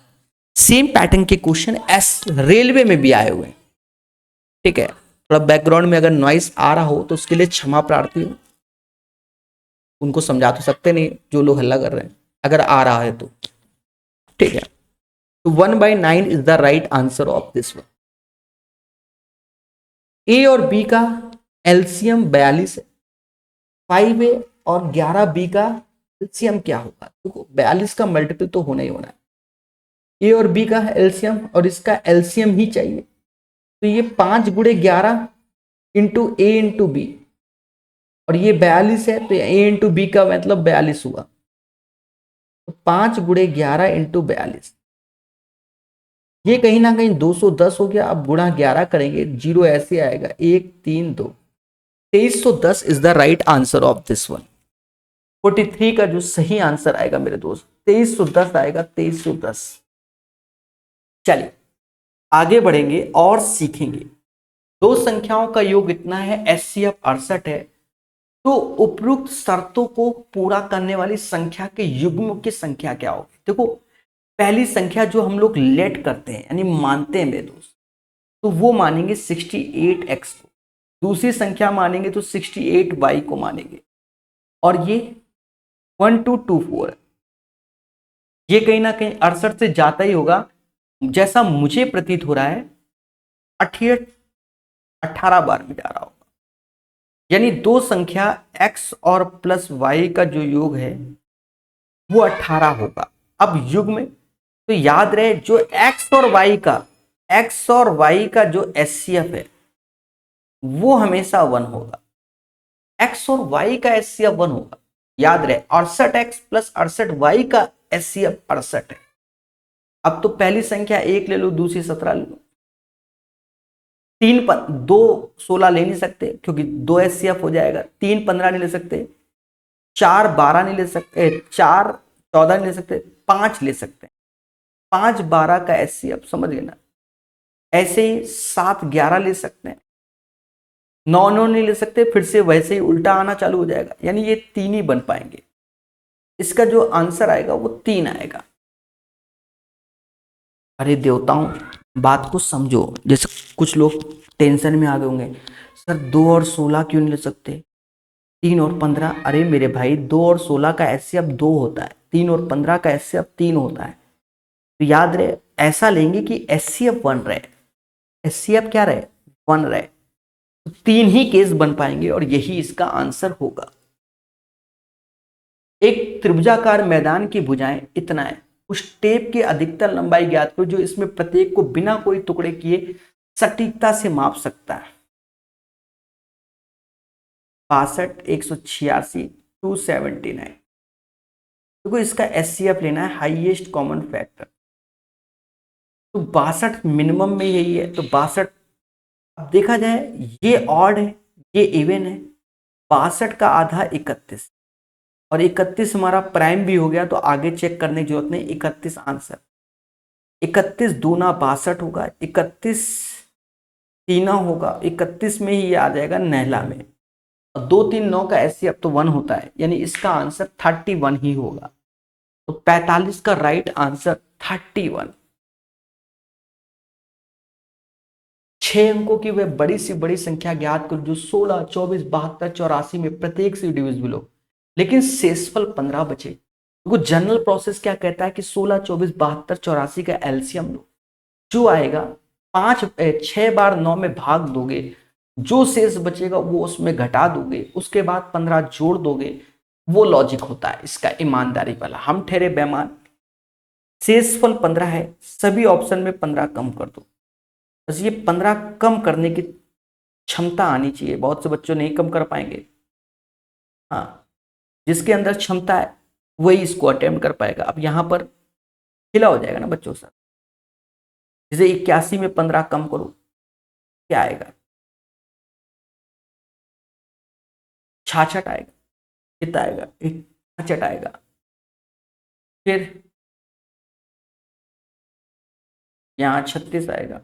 सेम पैटर्न के क्वेश्चन एस रेलवे में भी आए हुए हैं। ठीक है, थोड़ा बैकग्राउंड में अगर नॉइस आ रहा हो तो उसके लिए क्षमा प्रार्थी हूं। उनको समझा तो सकते नहीं जो लोग हल्ला कर रहे हैं, अगर आ रहा है तो। ठीक है, तो 1/9 is the right answer of this one. A और बी का एलसीएम 42 है, 5A और 11B का एलसीएम क्या होगा? देखो 42 का मल्टीपल तो होना ही होना है। ए और बी का एलसीएम और इसका एलसीएम ही चाहिए, तो ये 5 गुणे 11 इंटू ए इंटू बी, और ये 42 है तो ए इंटू बी का मतलब 42 हुआ, तो 5 गुणे 11 इंटू 42, ये कहीं ना कहीं 210 हो गया। अब गुणा 11 करेंगे, 0 ऐसे आएगा, 1 3 2, 2310 is the right answer of this one. 43 का जो सही आंसर आएगा मेरे दोस्त 2310 आएगा, 2310। चलिए आगे बढ़ेंगे और सीखेंगे। दो संख्याओं का योग इतना है, एचसीएफ 68 है, तो उपयुक्त शर्तों को पूरा करने वाली संख्या के युग्म की संख्या क्या होगी? देखो पहली संख्या जो हम लोग लेट करते हैं यानी मानते हैं मेरे दोस्त, तो वो मानेंगे 68x को। दूसरी संख्या मानेंगे तो 68y को मानेंगे, और ये 1224 है, ये कहीं ना कहीं 68 से जाता ही होगा, जैसा मुझे प्रतीत हो रहा है 18 बार में जा रहा होगा। यानी दो संख्या x और प्लस y का जो योग है वो 18 होगा। अब युग में तो याद रहे जो x और y का जो एचसीएफ है वो हमेशा 1 होगा। x और y का एचसीएफ 1 होगा, याद रहे। 68x प्लस 68y का एचसीएफ 68 है। अब तो पहली संख्या 1 ले लो, दूसरी 17 ले लो, 2 16 ले नहीं सकते क्योंकि 2 एचसीएफ हो जाएगा। 3 15 नहीं ले सकते, 4 12 नहीं ले सकते, 4 14 नहीं ले सकते, 5 ले सकते हैं। 5 12 का एचसीएफ समझ गए ना। ऐसे ही 7 11 ले सकते हैं, 9 9 नहीं ले सकते, फिर से वैसे ही उल्टा आना चालू हो जाएगा, यानी ये 3 ही बन पाएंगे। इसका जो आंसर आएगा वो 3 आएगा। अरे देवताओं बात को समझो, जैसे कुछ लोग टेंशन में आ गए होंगे, सर 2 और 16 क्यों नहीं ले सकते, 3 और 15? अरे मेरे भाई 2 और 16 का एचसीएफ 2 होता है, 3 और 15 का एचसीएफ 3 होता है। तो याद रहे ऐसा लेंगे कि एचसीएफ 1 रहे, एचसीएफ क्या रहे 1 रहे, तो 3 ही केस बन पाएंगे और यही इसका आंसर होगा। एक त्रिभुजाकार मैदान की भुजाएं इतना है, उस टेप की अधिकतम लंबाई ज्ञात करो जो इसमें प्रत्येक को बिना कोई टुकड़े किए सटीकता से माप सकता है। 62 186 279। देखो इसका एचसीएफ लेना है, हाईएस्ट कॉमन फैक्टर। तो 62 मिनिमम में यही है, तो 62। अब देखा जाए ये ऑड है, ये इवन है। 62 का आधा 31, और 31 हमारा प्राइम भी हो गया, तो आगे चेक करने की जरूरत नहीं, 31 आंसर। 31 दूना 62 होगा, 31 तीना होगा, 31 में ही ये आ जाएगा नहला में। और 2 3 9 का ऐसे अब तो 1 होता है, यानी इसका आंसर 31 ही होगा। तो 45 का राइट आंसर 31। 6 अंकों की वह बड़ी सी बड़ी संख्या ज्ञात करो जो 16, 24, 72, 84 में प्रत्येक से डिविजिबल हो, लेकिन शेषफल 15 बचे। तो जनरल प्रोसेस क्या कहता है कि 16, 24, 72, 84 का एलसीएम लो, जो आएगा 6 बार 9 में भाग दोगे, जो शेष बचेगा वो उसमें घटा दोगे, उसके बाद 15 जोड़ दोगे। वो लॉजिक होता है इसका ईमानदारी वाला। हम ठहरे बेईमान। शेषफल 15 है, सभी ऑप्शन में 15 कम कर दो। बस ये 15 कम करने की क्षमता आनी चाहिए। बहुत से बच्चों नहीं कम कर पाएंगे। हाँ, जिसके अंदर क्षमता है वही इसको अटेम्प्ट कर पाएगा। अब यहां पर खिला हो जाएगा ना बच्चों से। जैसे 81 में 15 कम करो, क्या आएगा? 66 आएगा। कितना आएगा? 66 आएगा। फिर यहाँ 36 आएगा।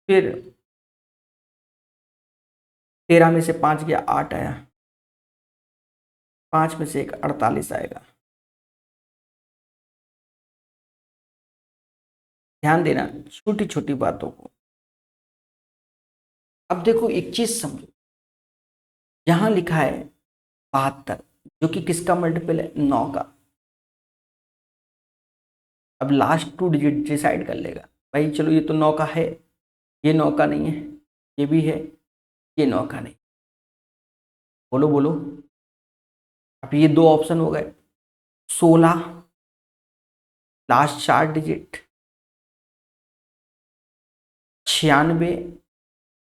फिर 13 में से 5 गया, 8 आया। 5 में से 1 48 आएगा। ध्यान देना छोटी छोटी बातों को। अब देखो एक चीज समझो, यहां लिखा है 72, जो कि किसका मल्टीपल है? 9 का। अब लास्ट 2 डिजिट डिसाइड कर लेगा भाई, चलो ये तो 9 का है, ये 9 का नहीं है, ये भी है, ये 9 का नहीं। बोलो बोलो। अब ये 2 ऑप्शन हो गए। 16 लास्ट 4 डिजिट, 96,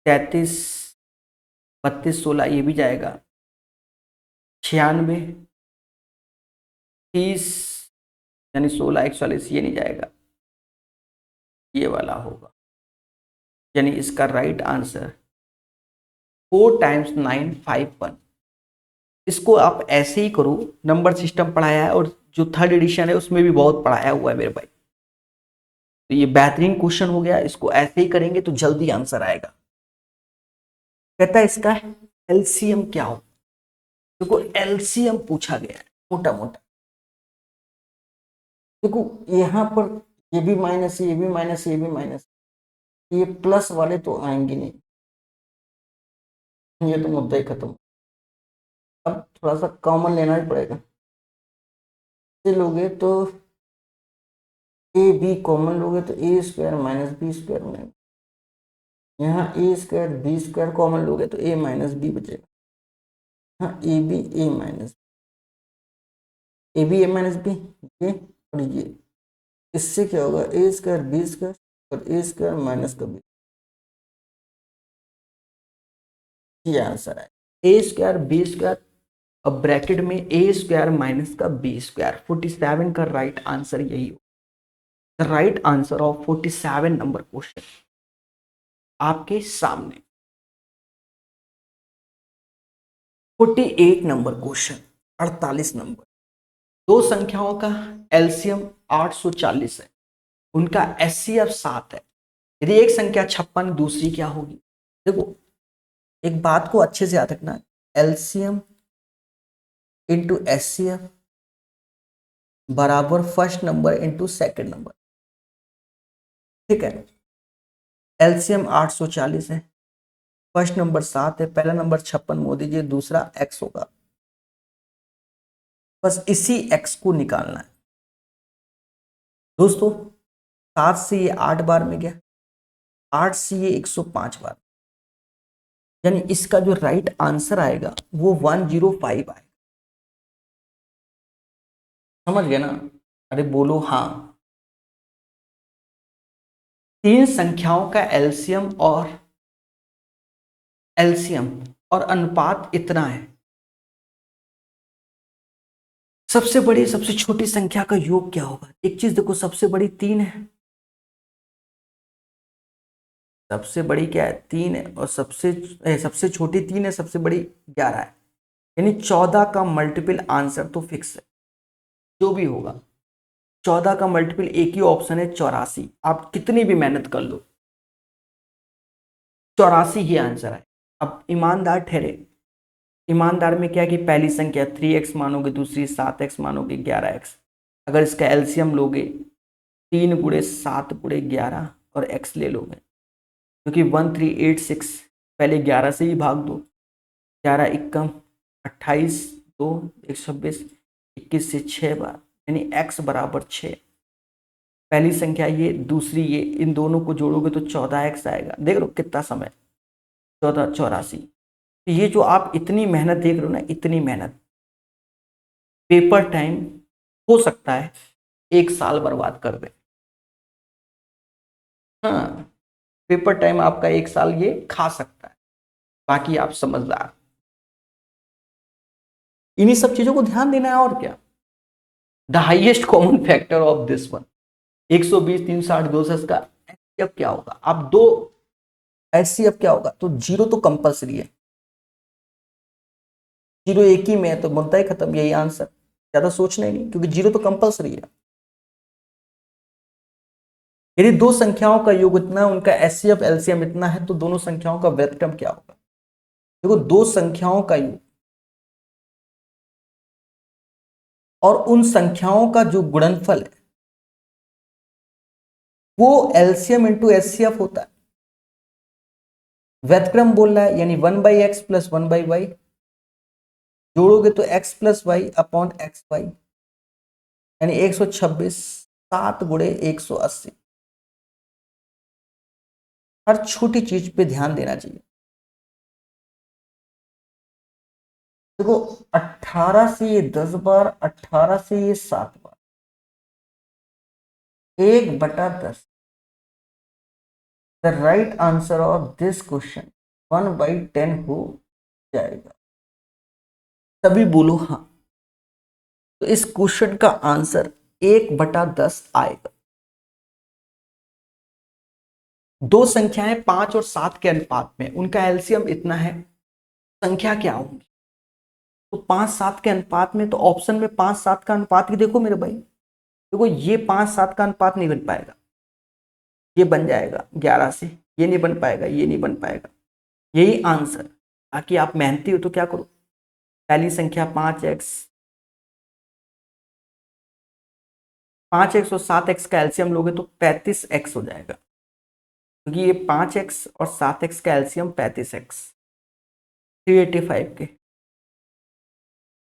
33, 32, 16 ये भी जाएगा। 96, 30, यानी 16, 140 ये नहीं जाएगा, ये वाला होगा। यानी इसका राइट आंसर 4 टाइम्स 9 51। इसको आप ऐसे ही करो, नंबर सिस्टम पढ़ाया है और जो 3rd एडिशन है उसमें भी बहुत पढ़ाया हुआ है मेरे भाई। तो ये बेहतरीन क्वेश्चन हो गया, इसको ऐसे ही करेंगे तो जल्दी आंसर आएगा। कहता है इसका एलसीएम क्या हो। देखो एलसीएम पूछा गया है मोटा मोटा। देखो यहां पर ये भी माइनस है, ये भी माइनस है, ये भी माइनस, ये प्लस वाले तो आएंगे नहीं, ये तो मुद्दा ही खत्म। अब थोड़ा सा कॉमन लेना ही पड़ेगा। ये लोगे तो ए बी कॉमन लोगे तो A square minus B square में, यहाँ A square B square common लोगे तो ए माइनस बी बचेगा। हाँ A B A minus, A B A minus B, ये और ये, इससे क्या होगा? ए स्क्वायर बी स्क्वायर और ए स्क्वायर माइनस का बी, ये आंसर है। ए स्क्वायर बी स्क्वायर, अब ब्रैकेट में ए स्क्वायर माइनस का बी स्क्वायर, 47 का राइट आंसर यही हो। The right answer of 47 number question आपके सामने। 48 नंबर क्वेश्चन, 48 नंबर। दो संख्याओं का एलसीएम 840 है, उनका एचसीएफ 7 है। यदि एक संख्या 56, दूसरी क्या होगी? देखो एक बात को अच्छे से याद रखना, एलसीएम इंटू एचसीएफ बराबर first number into second number. ठीक है, एलसीएम 840 है, फर्स्ट नंबर 7 है, पहला नंबर 56 मोदी जी, दूसरा एक्स होगा। बस इसी एक्स को निकालना है दोस्तों। 7 से ये 8 बार में गया, 8 से ये 105 बार, यानी इसका जो राइट आंसर आएगा वो 105 आएगा। समझ गए ना? अरे बोलो हाँ। 3 संख्याओं का एलसीएम और अनुपात इतना है, सबसे बड़ी सबसे छोटी संख्या का योग क्या होगा? एक चीज देखो, सबसे बड़ी 3 है, सबसे बड़ी क्या है? 3 है, और सबसे छोटी 3 है, सबसे बड़ी 11 है। यानी 14 का मल्टीपल आंसर तो फिक्स है, जो भी होगा। 14 का मल्टीपल एक ही ऑप्शन है, 84। आप कितनी भी मेहनत कर लो, 84 ही आंसर है। अब ईमानदार ठहरे। ईमानदार में क्या कि पहली संख्या 3x मानोगे, दूसरी 7x मानोगे, 11x। अगर इसका एलसीएम लोगे, 3 गुणे 7 गुणे 11 और x ले लोगे, क्योंकि 1386, पहले 11 से ही भाग दो। 11 इक्कम 28, 2 126, 21 से 6 बार, यानी x बराबर 6। पहली संख्या ये, दूसरी ये, इन दोनों को जोड़ोगे तो 14x आएगा। देख लो कितना समय, 1484। ये जो आप इतनी मेहनत देख रहे हो ना, इतनी मेहनत, पेपर टाइम हो सकता है 1 साल बर्बाद कर दे। हाँ, पेपर टाइम आपका 1 साल ये खा सकता है। बाकी आप समझदार, इन्हीं सब चीजों को ध्यान देना है, और क्या। The highest common factor of this one, 120, 360, 260 का एचसीएफ क्या होगा? आप दो एचसीएफ क्या होगा? तो जीरो तो कंपलसरी है, जीरो एक ही में है तो मुद्दा ही खत्म, यही आंसर, ज्यादा सोचना ही नहीं, क्योंकि जीरो तो कंपलसरी है। यदि दो संख्याओं का योग इतना है, उनका एचसीएफ एलसीएम इतना है, तो दोनों संख्याओं का व्युत्क्रम क्या होगा? देखो, दो संख्याओं का योग और उन संख्याओं का जो गुणनफल है, वो एलसीएम इंटू एचसीएफ होता है। व्युत्क्रम बोल रहा है, यानी 1/x प्लस 1/y, जोड़ोगे तो x plus y upon x y, यानी 126, 7 गुणे 180। हर छोटी चीज पे ध्यान देना चाहिए। देखो, 18 से ये 10 बार, 18 से ये 7 बार, 1/10। The right answer of this question 1/10 हो जाएगा। तभी बोलो हाँ। तो इस क्वेश्चन का आंसर 1/10 आएगा। दो संख्याएं 5 और 7 के अनुपात में, उनका एलसीएम इतना है, संख्या क्या होगी? तो 5-7 के अनुपात में, तो ऑप्शन में 5-7 का अनुपात ही देखो मेरे भाई। देखो, ये 5-7 का अनुपात नहीं बन पाएगा, ये बन जाएगा 11 से, ये नहीं बन पाएगा, ये नहीं बन पाएगा, यही आंसर। बाकी आप मेहनती हो तो क्या करो, पहली संख्या 5x, 5x और 7x का एलसीएम लोगे तो 35x हो जाएगा, क्योंकि ये 5x और 7x का एलसीएम 35x, 385 के,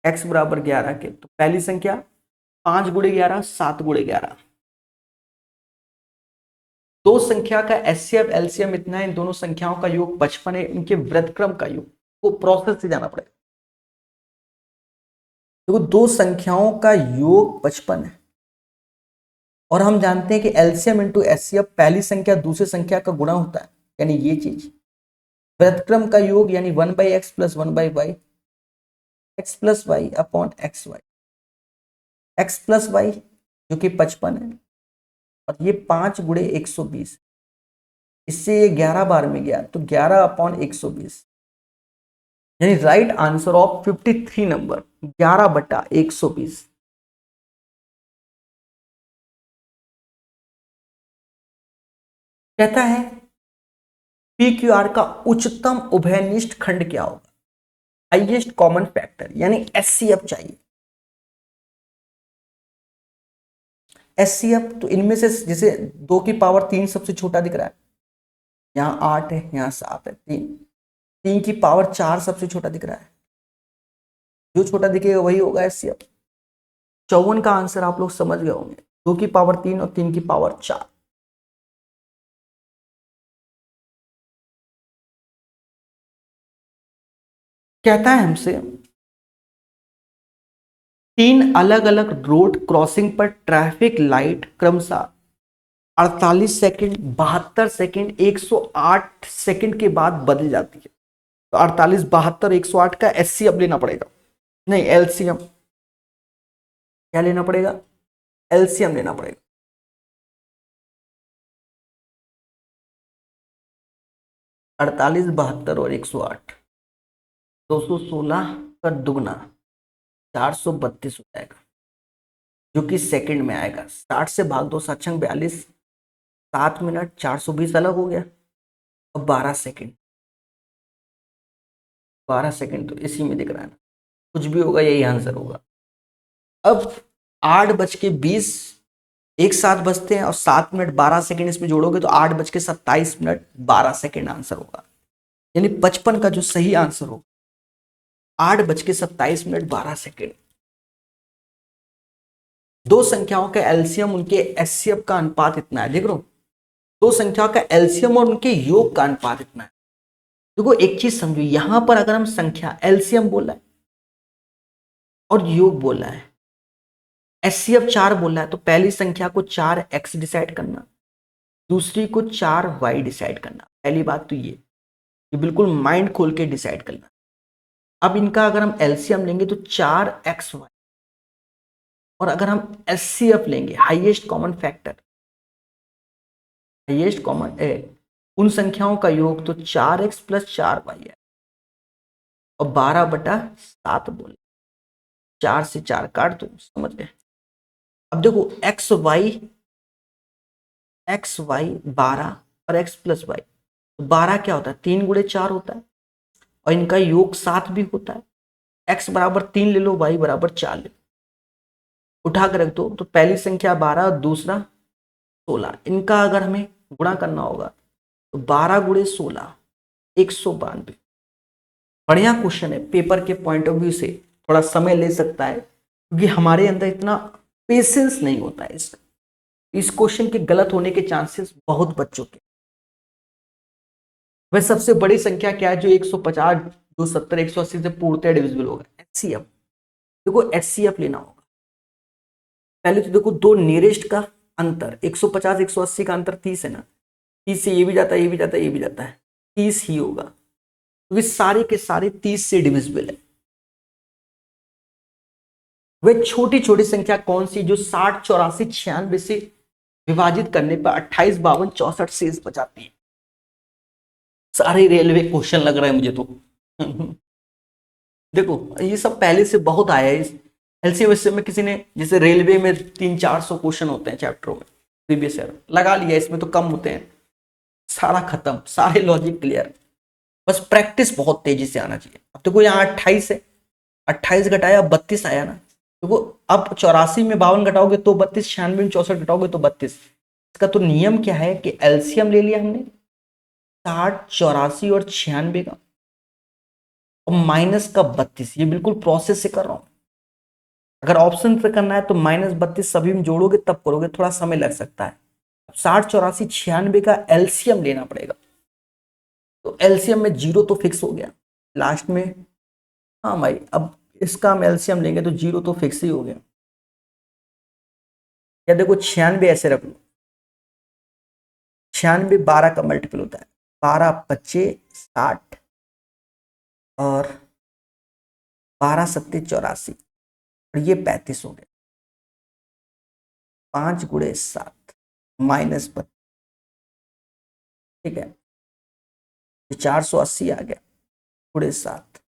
x बराबर 11 के। तो पहली संख्या 5 गुणे 11, 7 गुणे 11। दो संख्या का एचसीएफ एलसीएम इतना है, इन दोनों संख्याओं का योग 55 है, इनके व्युत्क्रम का योग, वो प्रोसेस से जाना पड़ेगा। देखो, दो संख्याओं का योग 55 है, और हम जानते हैं कि एलसीएम इंटू एचसीएफ पहली संख्या दूसरी संख्या का गुणा होता है, यानी ये चीज। व्युत्क्रम का योग यानी 1/x plus 1/y, x plus y upon x y, x plus y जो कि 55 है, और ये 5 गुणे 120, इससे ये 11 बार में गया, तो 11 अपॉन 120, यानी राइट आंसर ऑफ 53 नंबर 11/120। कहता है पी क्यू आर का उच्चतम उभयनिष्ठ खंड क्या होगा? हाईएस्ट कॉमन फैक्टर, यानी एचसीएफ चाहिए। एचसीएफ तो इनमें से, जैसे 2 की पावर 3 सबसे छोटा दिख रहा है, यहाँ 8 है, यहाँ 7 है, 3 की पावर 4 सबसे छोटा दिख रहा है, जो छोटा दिखेगा वही होगा एचसीएफ। 54 का आंसर आप लोग समझ गए होंगे, 2 की पावर 3 और 3 की पावर 4। कहता है हमसे 3 अलग अलग रोड क्रॉसिंग पर ट्रैफिक लाइट क्रमशः 48 सेकंड, 72 सेकंड, 108 सेकंड के बाद बदल जाती है। तो 48, 72, 108 का एचसीएफ लेना पड़ेगा, नहीं एलसीएम। क्या लेना पड़ेगा, एलसीएम लेना पड़ेगा। अड़तालीस, 72 और 108, 216 का दुगना 432 हो जाएगा, जो कि सेकंड में आएगा। 60 से भाग दो, 7×42, 7 मिनट, 420 अलग हो गया। अब 12 सेकंड, 12 सेकंड तो इसी में दिख रहा है ना, कुछ भी होगा यही आंसर होगा। अब 8:20 एक साथ बजते हैं और 7 मिनट 12 सेकंड इसमें जोड़ोगे तो 8:27 आंसर होगा। यानी 55 का जो सही आंसर होगा 8:27 दो संख्याओं का एलसीएम उनके एचसीएफ का अनुपात इतना है, देख रहे हो, दो संख्याओं का एलसीएम और उनके योग का अनुपात इतना है। देखो एक चीज समझो, यहां पर अगर हम संख्या एलसीएम बोला है और योग बोला है, एचसीएफ 4 बोला है, तो पहली संख्या को 4x डिसाइड करना, दूसरी को 4y डिसाइड करना। पहली बात तो ये बिल्कुल माइंड खोल के डिसाइड करना। अब इनका अगर हम एलसीएम लेंगे तो 4xy, और अगर हम एचसीएफ लेंगे highest common factor, highest common उन संख्याओं का योग, तो 4x + 4y है और 12/7 बोले, 4 से 4 काट दो, समझ गए। अब देखो एक्स वाई 12 और x + y, तो 12 क्या होता है, 3 × 4 होता है, और इनका योग 7 भी होता है। x = 3 ले लो, y = 4 ले लो, उठा कर रख दो, तो पहली संख्या 12 और दूसरा 16। इनका अगर हमें गुणा करना होगा तो 12 × 16 192। बढ़िया क्वेश्चन है, पेपर के पॉइंट ऑफ व्यू से थोड़ा समय ले सकता है, क्योंकि हमारे अंदर इतना पेशेंस नहीं होता है। इस क्वेश्चन के गलत होने के चांसेस बहुत बच चुके हैं। वह सबसे बड़ी संख्या क्या है जो 150, 270, 180 से पूर्णतः डिविजिबल होगा, एचसीएफ। देखो एचसीएफ लेना होगा, पहले तो देखो दो नियरेस्ट का अंतर, 150 180 का अंतर 30 है ना, 30 से ये भी जाता है, ये भी जाता है, ये भी जाता है, 30 ही होगा, क्योंकि सारे के सारे 30 से डिविजिबल है। वह छोटी छोटी संख्या कौन सी जो 60, 84, 96 से विभाजित करने पर 28, 52, 64 शेष बचाती है। सारे रेलवे क्वेश्चन लग रहे हैं मुझे तो। देखो ये सब पहले से बहुत आया है। इस एलसीएम में किसी ने, जैसे रेलवे में 300-400 क्वेश्चन होते हैं चैप्टरों में, प्रीवियस ईयर लगा लिया, इसमें तो कम होते हैं। सारा खत्म, सारे लॉजिक क्लियर, बस प्रैक्टिस बहुत तेजी से आना चाहिए। अब देखो यहाँ 28 है, 28 घटाया 32 आया ना। देखो अब 84 में 52 घटाओगे तो 32, 96 में 64 घटाओगे तो 32। इसका तो नियम क्या है कि एलसीएम ले लिया हमने 60, 84 और 96 का, और माइनस का 32। ये बिल्कुल प्रोसेस से कर रहा हूं। अगर ऑप्शन से करना है तो -32 सभी में जोड़ोगे तब करोगे, थोड़ा समय लग सकता है। 60, 84, 96 का एलसीएम लेना पड़ेगा, तो एलसीएम में 0 तो फिक्स हो गया लास्ट में। हाँ भाई, अब इसका हम एलसीएम लेंगे तो 0 तो फिक्स ही हो गया। या देखो 96 ऐसे रख लो, 96 12 का मल्टीपल होता है, 12 25 60 और 12 7 84, और ये 35 हो गया। 5 × 7 -32, ठीक है, 480 आ गया, × 7,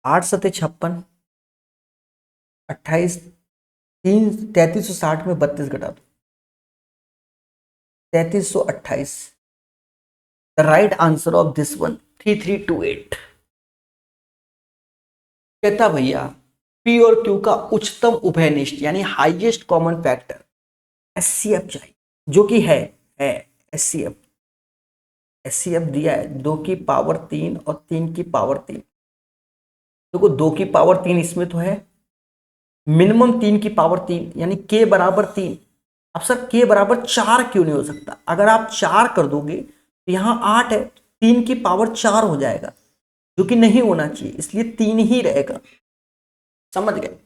8 7 56, 28, 3 3360 में 32 घटा दो, 3328। The right answer of this one 3328। कहता भैया पी और क्यू का उच्चतम उभयनिष्ठ यानी हाईएस्ट कॉमन फैक्टर एचसीएफ चाहिए, जो कि है एचसीएफ। एचसीएफ दिया है 2 की पावर 3 और 3 की पावर 3। देखो 2 की पावर 3 इसमें तो है, मिनिमम 3 की पावर 3 यानी k = 3। अब सर k = 4 क्यों नहीं हो सकता? अगर आप 4 कर दोगे तो यहां 8 है, 3 की पावर 4 हो जाएगा, जो कि नहीं होना चाहिए, इसलिए 3 ही रहेगा। समझ गए?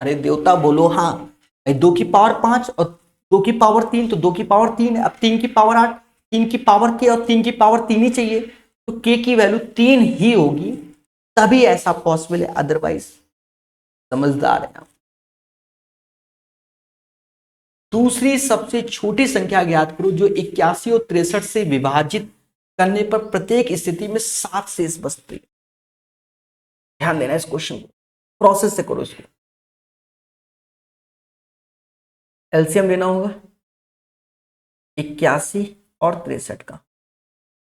अरे देवता बोलो हाँ। 2 की पावर 5 और 2 की पावर 3, तो 2 की पावर 3 है, अब 3 की पावर 8, 3 की पावर k और 3 की पावर 3 ही चाहिए, तो k की वैल्यू 3 ही होगी, तभी ऐसा पॉसिबल है, अदरवाइज समझदार है आप। दूसरी सबसे छोटी संख्या ज्ञात करो जो 81 और 63 से विभाजित करने पर प्रत्येक स्थिति में 7 शेष बचते हैं। ध्यान देना इस क्वेश्चन को, प्रोसेस से करो इसको। एलसीएम लेना होगा 81 और 63 का,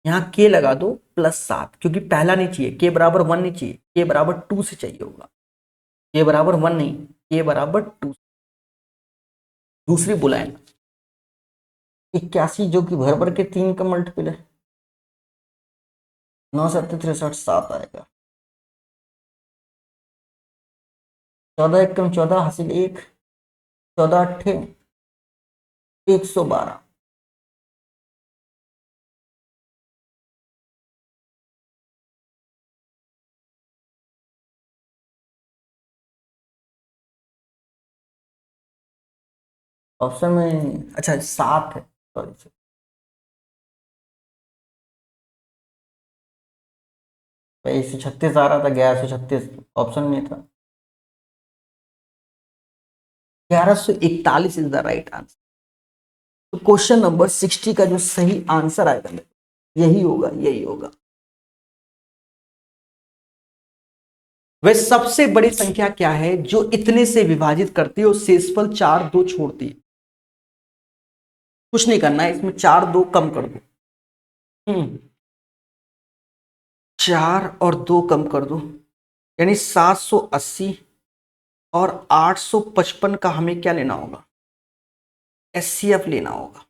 यहां के लगा दो +7, क्योंकि पहला नहीं चाहिए, के बराबर 1 नहीं चाहिए, के बराबर 2 से चाहिए होगा, के बराबर 1 नहीं, के बराबर 2। दूसरी बुलाए 81 जो कि भर भर के 3 का मल्टीपल है, 9 7 63 7 आएगा, 14 एकम 14 हासिल 1, 14 अट्ठे 112। ऑप्शन में अच्छा 7 है, सॉरी, 136 आ रहा था, 1136 ऑप्शन में था। 1141 इज द राइट आंसर। तो क्वेश्चन नंबर 60 का जो सही आंसर आएगा यही होगा, यही होगा। वह सबसे बड़ी संख्या क्या है जो इतने से विभाजित करती है और शेषफल 4 2 छोड़ती है? कुछ नहीं करना है इसमें, 4 2 कम कर दो, 4 और 2 कम कर दो, यानी 780 और 855 का हमें क्या लेना होगा, एचसीएफ लेना होगा।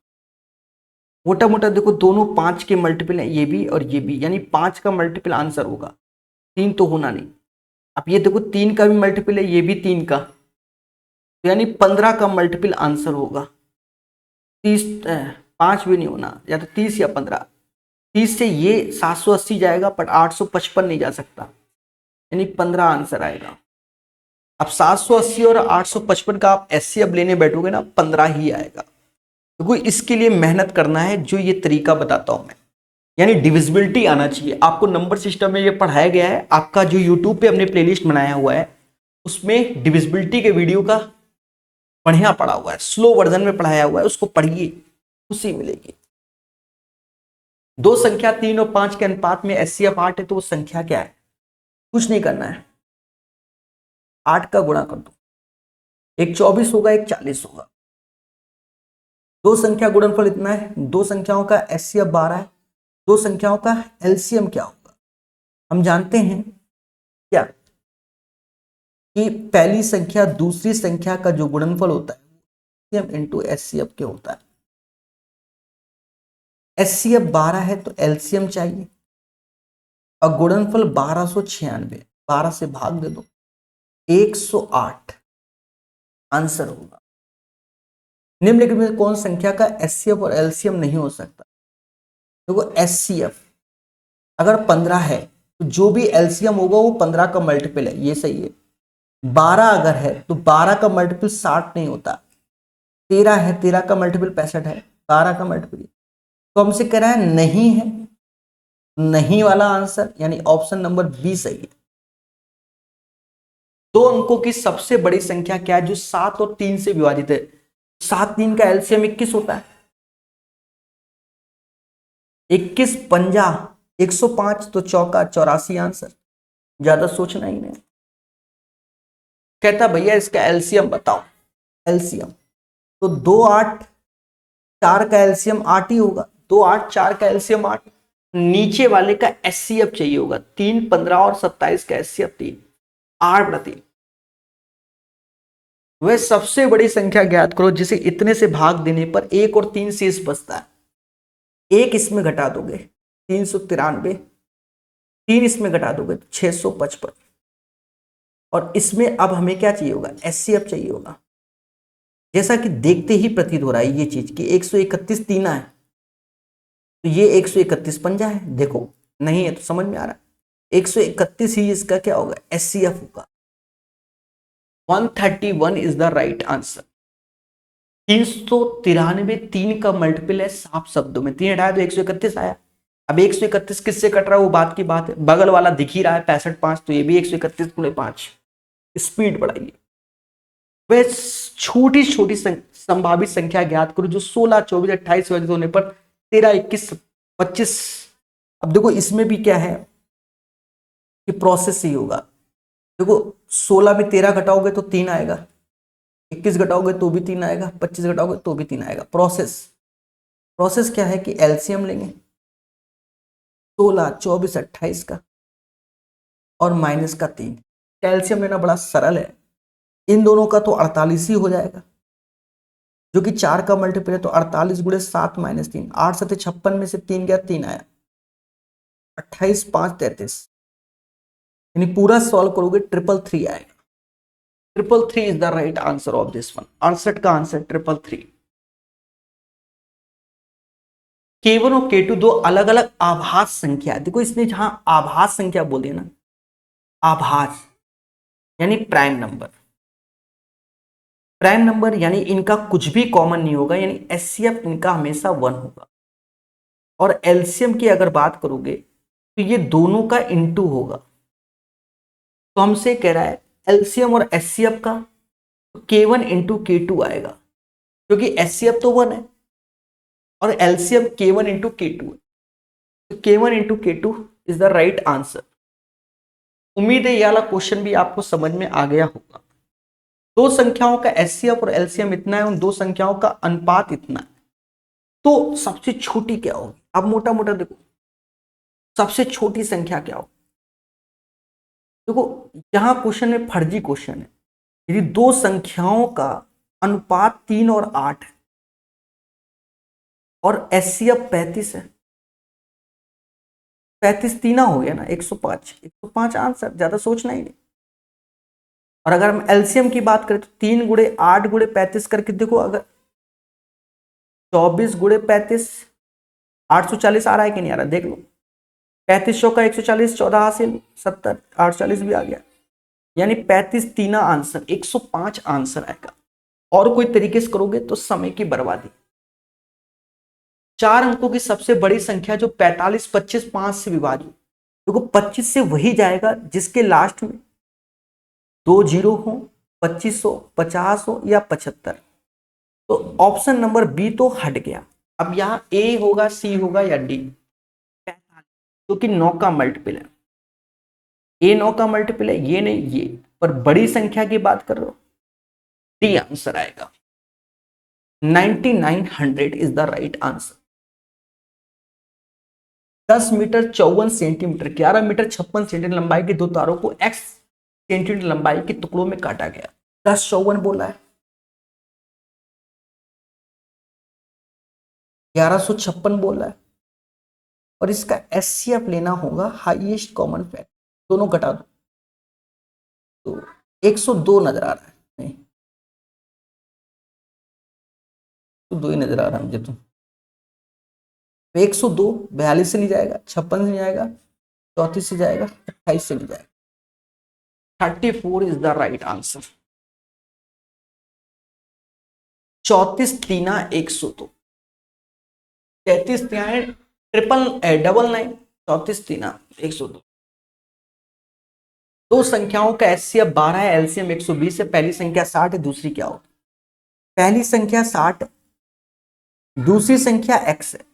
मोटा मोटा देखो दोनों 5 के मल्टीपल है, ये भी और ये भी, यानी 5 का मल्टीपल आंसर होगा, 3 तो होना नहीं। अब ये देखो 3 का भी मल्टीपल है, ये भी 3 का, तो यानी 15 का मल्टीपल आंसर होगा। 30 5 भी नहीं होना, या तो 30 या 15। 30 से ये 780 जाएगा पर 855 नहीं जा सकता, यानी 15 आंसर आएगा। अब 780 और 855 का आप एचसीएफ लेने बैठोगे ना, 15 ही आएगा। तो इसके लिए मेहनत करना है, जो ये तरीका बताता हूं मैं, यानी डिविजिबिलिटी आना चाहिए आपको। नंबर सिस्टम में ये पढ़ाया गया है, आपका जो यूट्यूब पे हमने प्लेलिस्ट बनाया हुआ है उसमें डिविजिबिलिटी के वीडियो का बढ़िया पढ़ा हुआ है, स्लो वर्जन में पढ़ाया हुआ है, उसको पढ़िए, खुशी मिलेगी। दो संख्या 3 और 5 के अनुपात में एचसीएफ 8 है, तो वो संख्या क्या है? कुछ नहीं करना है, 8 का गुणा कर दो, एक 24 होगा, एक 40 होगा। दो संख्या गुणनफल इतना है, दो संख्याओं का एचसीएफ 12 है, दो संख्याओं का एलसीएम क्या होगा? हम जानते हैं क्या कि पहली संख्या दूसरी संख्या का जो गुणनफल होता है एलसीएम इंटू एचसीएफ क्या होता है। एचसीएफ 12 है तो एलसीएम चाहिए, और गुणनफल 1296, 12 से भाग दे दो, 108 आंसर होगा। निम्नलिखित में कौन संख्या का एचसीएफ और एलसीएम नहीं हो सकता? देखो एचसीएफ अगर 15 है तो जो भी एलसीएम होगा वो 15 का मल्टीपल है, ये सही है। 12 अगर है तो 12 का मल्टीपल 60 नहीं होता। 13 है, 13 का मल्टीपल 65 है, 12 का मल्टीपल, तो हमसे कह रहा है नहीं है, नहीं वाला आंसर, यानी ऑप्शन नंबर बी सही है। दो अंकों की सबसे बड़ी संख्या क्या है जो 7 और 3 से विभाजित है? 7 3 का एलसीएम 21 होता है, 21 पंजा 105, तो चौका 84 आंसर, ज्यादा सोचना ही नहीं। कहता भैया इसका एलसीएम बताओ, एलसीएम तो 2 8 4 का एलसीएम 8 ही होगा, 2 8 4 का एलसीएम 8। नीचे वाले का एचसीएफ चाहिए होगा 3 15 और 27 का एचसीएफ 3, 8 बटा 3। वह सबसे बड़ी संख्या ज्ञात करो जिसे इतने से भाग देने पर 1 और 3 शेष बचता है। 1 इसमें घटा दोगे 393, 3 इसमें घटा दोगे 655, और इसमें अब हमें क्या चाहिए होगा? एचसीएफ चाहिए होगा। जैसा कि देखते ही प्रतीत हो रहा है ये चीज कि 131 तीना है, तो ये 131 पंजा है, देखो नहीं है तो समझ में आ रहा है 131 ही इसका क्या होगा? एचसीएफ होगा। 131 इज द राइट आंसर। 393 3 का मल्टीपल है, साफ शब्दों में 3 हटाया तो 131 आया। अब 131 किससे कट रहा है वो बात की बात है, बगल वाला दिख ही रहा है 65 5, तो ये भी 131 × 5, स्पीड बढ़ाइए। वह छोटी छोटी संभावित संख्या ज्ञात करो जो 16, 24, 28 वजह होने पर 13, 21, 25। अब देखो इसमें भी क्या है कि प्रोसेस ही होगा। देखो 16 में 13 घटाओगे तो 3 आएगा, 21 घटाओगे तो भी 3 आएगा, 25 घटाओगे तो भी 3 आएगा। प्रोसेस क्या है कि एलसीएम लेंगे 16, 24, 28 का और माइनस का 3। कैल्शियम लेना बड़ा सरल है, इन दोनों का तो 48 ही हो जाएगा, जो कि 4 का मल्टीपल है। तो 48 गुणे 7 माइनस 3, 8 7 56 में से 3 गया, 3 आया, 28 5 33। यानी पूरा सॉल्व करोगे 333 आएगा। 333 is the right answer of this one. 68 का आंसर 333। K1 और K2 दो अलग अलग आभास संख्या। देखो इसने जहां आभास संख्या बोल दिया ना, आभास यानी प्राइम नंबर यानी इनका कुछ भी कॉमन नहीं होगा, यानी एचसीएफ इनका हमेशा 1 होगा। और एलसीएम की अगर बात करोगे तो ये दोनों का इंटू होगा। तो हमसे कह रहा है एलसीएम और एचसीएफ का K1 इंटू K2 आएगा, क्योंकि एचसीएफ तो 1 है और एलसीएम K1 इंटू K2 है। तो K1 into K2 is the right answer. उम्मीद है ये वाला क्वेश्चन भी आपको समझ में आ गया होगा। दो संख्याओं का एचसीएफ और एलसीएम इतना है, उन दो संख्याओं का अनुपात इतना है, तो सबसे छोटी क्या होगी? अब मोटा मोटा देखो सबसे छोटी संख्या क्या होगी। देखो यहां क्वेश्चन में फर्जी क्वेश्चन है। यदि दो संख्याओं का अनुपात 3 और 8 है और एचसीएफ 35 है, 35 तीना हो गया ना 105, 105 आंसर, ज्यादा सोचना ही नहीं। और अगर हम एलसीएम की बात करें तो 3 गुणे 8 गुणे 35 करके देखो, अगर 24 गुणे 35 840 आ रहा है कि नहीं आ रहा, देख लो। 3500 का 140, 14 हासिल 70, 840 भी आ गया, यानी 35 तीना आंसर, 105 आंसर आएगा। और कोई तरीके से करोगे तो समय की बर्बादी। 4 अंकों की सबसे बड़ी संख्या जो 45, 25, 5 से विभाजित, देखो 25 से वही जाएगा जिसके लास्ट में 2 जीरो हो, 2500, 50 हो या 75। तो ऑप्शन नंबर बी तो हट गया। अब यहां ए होगा, सी होगा या डी, जो कि 9 का मल्टीपल है। ए 9 का मल्टीपल है, ये नहीं ये, पर बड़ी संख्या की बात कर रहे हो, डी आंसर आएगा। 9900 is the right answer. 10 metre 54 centimetre, 11 metre 56 centimetre लंबाई के दो तारों को x सेंटीमीटर लंबाई के टुकड़ों में काटा गया। 1054 बोला है, 1156 बोला है, और इसका एचसीएफ लेना होगा, हाईएस्ट कॉमन फैक्टर, दोनों घटा दो तो 102 नजर आ रहा है। नहीं तो 2 ही नजर आ रहा है मुझे तो। 102 42 से नहीं जाएगा, 56 से नहीं जाएगा, 34 से जाएगा, 28 से नहीं जाएगा। 34 इज द राइट आंसर। 34 तीना 102, 33 तिहाई ट्रिपल 999, 34 तीना 102। दो संख्याओं का एचसीएफ 12 है, एलसीएम 120 है। पहली संख्या 60 है, दूसरी क्या होगी? पहली संख्या 60, दूसरी संख्या x है,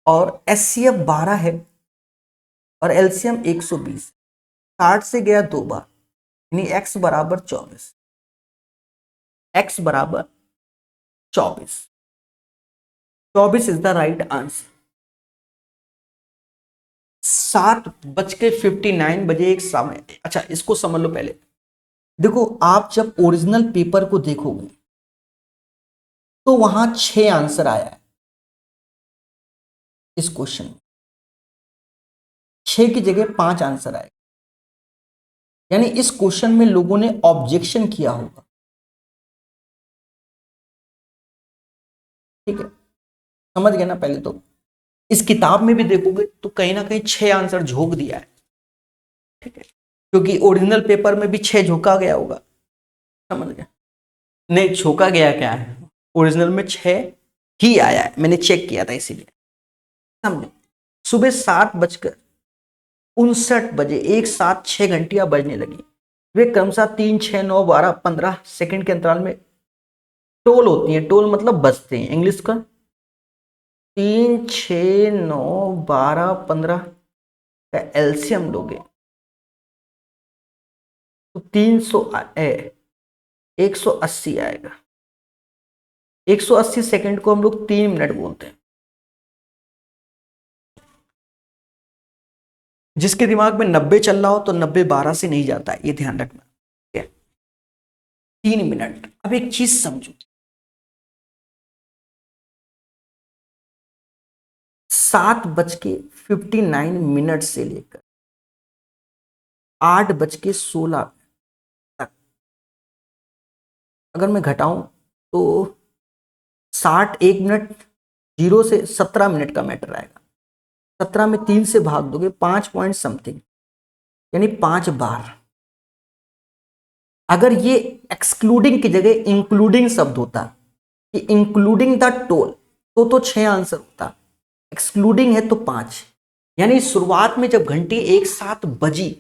और एचसीएफ 12 है और एलसीएम 120। 60 से गया 2 बार, यानी x बराबर 24, x बराबर 24। 24 इज द राइट आंसर। 7:59 बजे एक समय, अच्छा इसको समझ लो पहले। देखो आप जब ओरिजिनल पेपर को देखोगे तो वहां 6 आंसर आया है इस क्वेश्चन में, 6 की जगह 5 आंसर आए, यानी इस क्वेश्चन में लोगों ने ऑब्जेक्शन किया होगा। ठीक है, समझ गए ना? पहले तो इस किताब में भी देखोगे तो कहीं ना कहीं 6 आंसर झोंक दिया है। ठीक है, क्योंकि ओरिजिनल पेपर में भी 6 झोंका गया होगा। समझ गए? नहीं, झोंका गया क्या है, ओरिजिनल में 6 ही आया है, मैंने चेक किया था इसीलिए। समझे? सुबह 7:59 बजे एक साथ 6 घंटियां बजने लगी। वे क्रमशः 3, 6, 9, 12, 15 सेकंड के अंतराल में टोल होती हैं। टोल मतलब बजते हैं, इंग्लिश का 3, 6, 9, 12, 15 का एलसीएम लोगे तो 300 180 आएगा। 180 सेकंड को हम लोग 3 मिनट बोलते हैं। जिसके दिमाग में 90 चल रहा हो तो 90 12 से नहीं जाता है, ये ध्यान रखना। ठीक है, 3 मिनट। अब एक चीज समझो, 7:59 से लेकर 8:16 तक अगर मैं घटाऊं तो 61 मिनट, 0 से 17 मिनट का मैटर आएगा। 17 में 3 से भाग दोगे 5 पॉइंट समथिंग, यानी 5 बार। अगर ये एक्सक्लूडिंग की जगह इंक्लूडिंग शब्द होता कि इंक्लूडिंग द टोल तो 6 आंसर होता, एक्सक्लूडिंग है तो 5। यानी शुरुआत में जब घंटी एक साथ बजी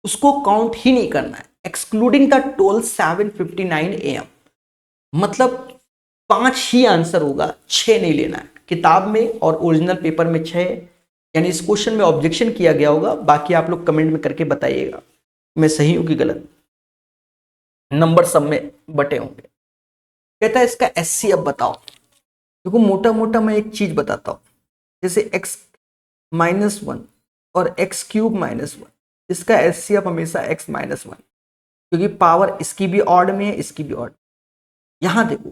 उसको काउंट ही नहीं करना है। एक्सक्लूडिंग द टोल 7:59 AM, मतलब 5 ही आंसर होगा, 6 नहीं लेना है। किताब में और ओरिजिनल पेपर में 6, यानी इस क्वेश्चन में ऑब्जेक्शन किया गया होगा। बाकी आप लोग कमेंट में करके बताइएगा मैं सही हूं कि गलत। नंबर सब में बटे होंगे। कहता है इसका एचसीएफ बताओ। देखो मोटा मोटा मैं एक चीज बताता हूं, जैसे x-1 और x³ -1, इसका एचसीएफ हमेशा x-1, क्योंकि पावर इसकी भी ऑड में है, इसकी भी ऑड। यहां देखो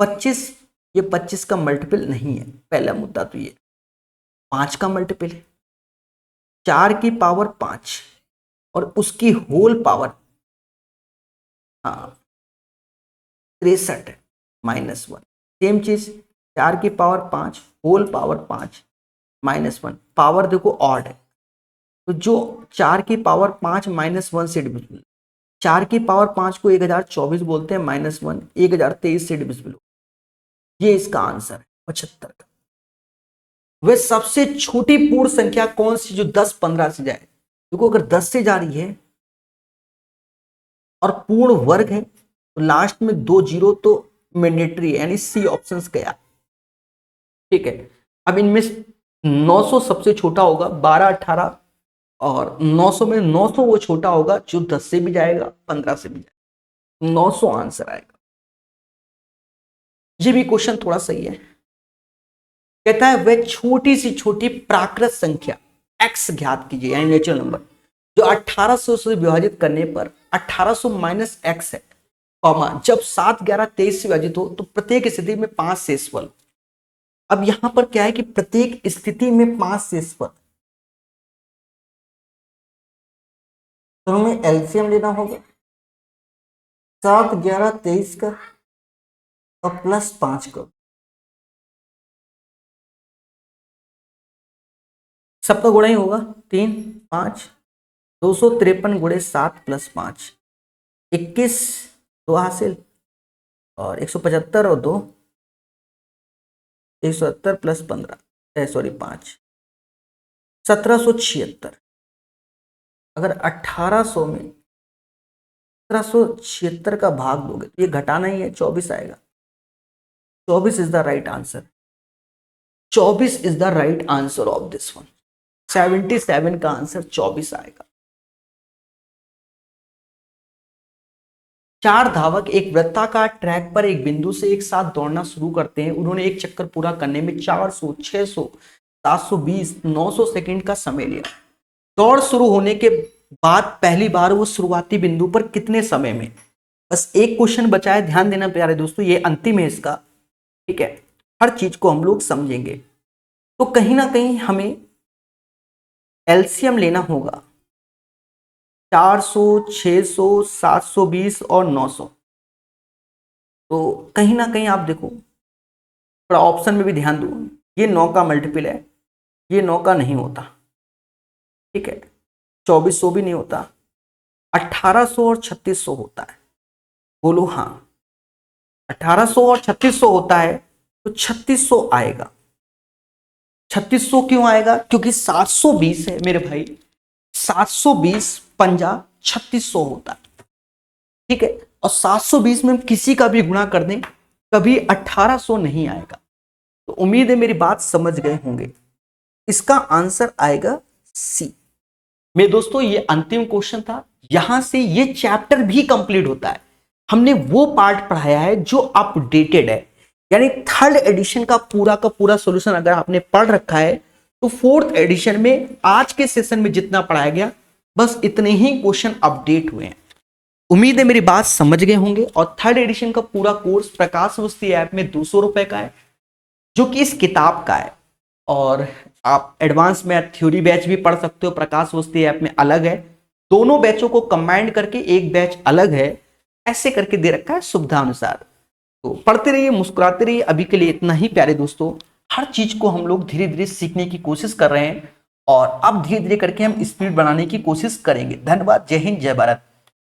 25, ये 25 का मल्टीपल नहीं है, पहला मुद्दा तो ये 5 का मल्टीपल है। 4 की पावर 5 और उसकी होल पावर 63 -1। सेम चीज 4 की पावर 5 होल पावर 5 -1, पावर देखो ऑड है, तो जो 4 की पावर 5 -1 से डिविजिबल, 4 की पावर 5 को 1024 बोलते हैं, -1 1023 से डिविजिबल, ये इसका आंसर है 75 का। वह सबसे छोटी पूर्ण संख्या कौन सी जो 10 15 से जाए? देखो अगर 10 से जा रही है और पूर्ण वर्ग है तो लास्ट में 2 जीरो तो मैंडेटरी है, यानी सी ऑप्शन गया। ठीक है, अब इनमें 900 सबसे छोटा होगा, 12 18, और 900 में 900 वो छोटा होगा जो 10 से भी जाएगा 15 से भी जाएगा, 900 आंसर आएगा। ये भी क्वेश्चन थोड़ा सही है। कहता है वह छोटी सी छोटी प्राकृत संख्या x ज्ञात कीजिए, यानी नेचुरल नंबर, जो 1800 से विभाजित करने पर 1800 -x है, कॉमा जब 7 11 23 से विभाजित हो तो प्रत्येक स्थिति में 5 शेषफल। अब यहां पर क्या है कि प्रत्येक स्थिति में 5 शेषफल, तो हमें एलसीएम लेना होगा 7 11 23 का और +5 का। सबका गुणा ही होगा 3 5, 253 गुणे 7 + 5, 21 2 हासिल, और 175 और 2 170 + 15 सॉरी 5 1776। अगर 1800 में 1776 का भाग दोगे तो ये घटाना ही है, 24 आएगा। 24 is the right answer. 24 is the right answer of this one. 77 का आंसर 24 आएगा। 4 धावक एक वृत्ताकार ट्रैक पर एक बिंदु से एक साथ दौड़ना शुरू करते हैं। उन्होंने एक चक्कर पूरा करने में 400 600 720 900 सेकंड का समय लिया। दौड़ शुरू होने के बाद पहली बार वो शुरुआती बिंदु पर कितने समय में? बस एक क्वेश्चन बचा है, ध्यान देना प्यारे दोस्तों, ये अंतिम है इसका। ठीक है, हर चीज को हम लोग समझेंगे। तो कहीं ना कहीं हमें एलसीएम लेना होगा 400 600 720 और 900। तो कहीं ना कहीं आप देखो, थोड़ा ऑप्शन में भी ध्यान दो, ये 9 का मल्टीपल है, ये 9 का नहीं होता। ठीक है, 2400 भी नहीं होता, 1800 और 3600 होता है। बोलो हाँ, 1800 और 3600 होता है तो 3600 आएगा। 3600 क्यों आएगा? क्योंकि 720 है मेरे भाई, 720 पंजा 3600 होता है। ठीक है, और 720 में हम किसी का भी गुणा कर दें कभी 1800 नहीं आएगा। तो उम्मीद है मेरी बात समझ गए होंगे। इसका आंसर आएगा सी। मेरे दोस्तों ये अंतिम क्वेश्चन था, यहां से ये चैप्टर भी कंप्लीट होता है। हमने वो पार्ट पढ़ाया है जो अपडेटेड है, यानी थर्ड एडिशन का पूरा सॉल्यूशन अगर आपने पढ़ रखा है तो फोर्थ एडिशन में आज के सेशन में जितना पढ़ाया गया बस इतने ही क्वेश्चन अपडेट हुए हैं। उम्मीद है मेरी बात समझ गए होंगे। और थर्ड एडिशन का पूरा कोर्स प्रकाश वस्ती ऐप में 200 रुपए का है, जो कि इस किताब का है। और आप एडवांस मैथ थ्योरी बैच भी पढ़ सकते हो, प्रकाश वस्ती ऐप में अलग है। दोनों बैचों को कंबाइंड करके एक बैच अलग है, ऐसे करके दे रखा है सुविधा अनुसार। तो पढ़ते रहिए, मुस्कुराते रहिए। अभी के लिए इतना ही प्यारे दोस्तों। हर चीज को हम लोग धीरे धीरे सीखने की कोशिश कर रहे हैं और अब धीरे धीरे करके हम स्पीड बनाने की कोशिश करेंगे। धन्यवाद। जय हिंद, जय भारत।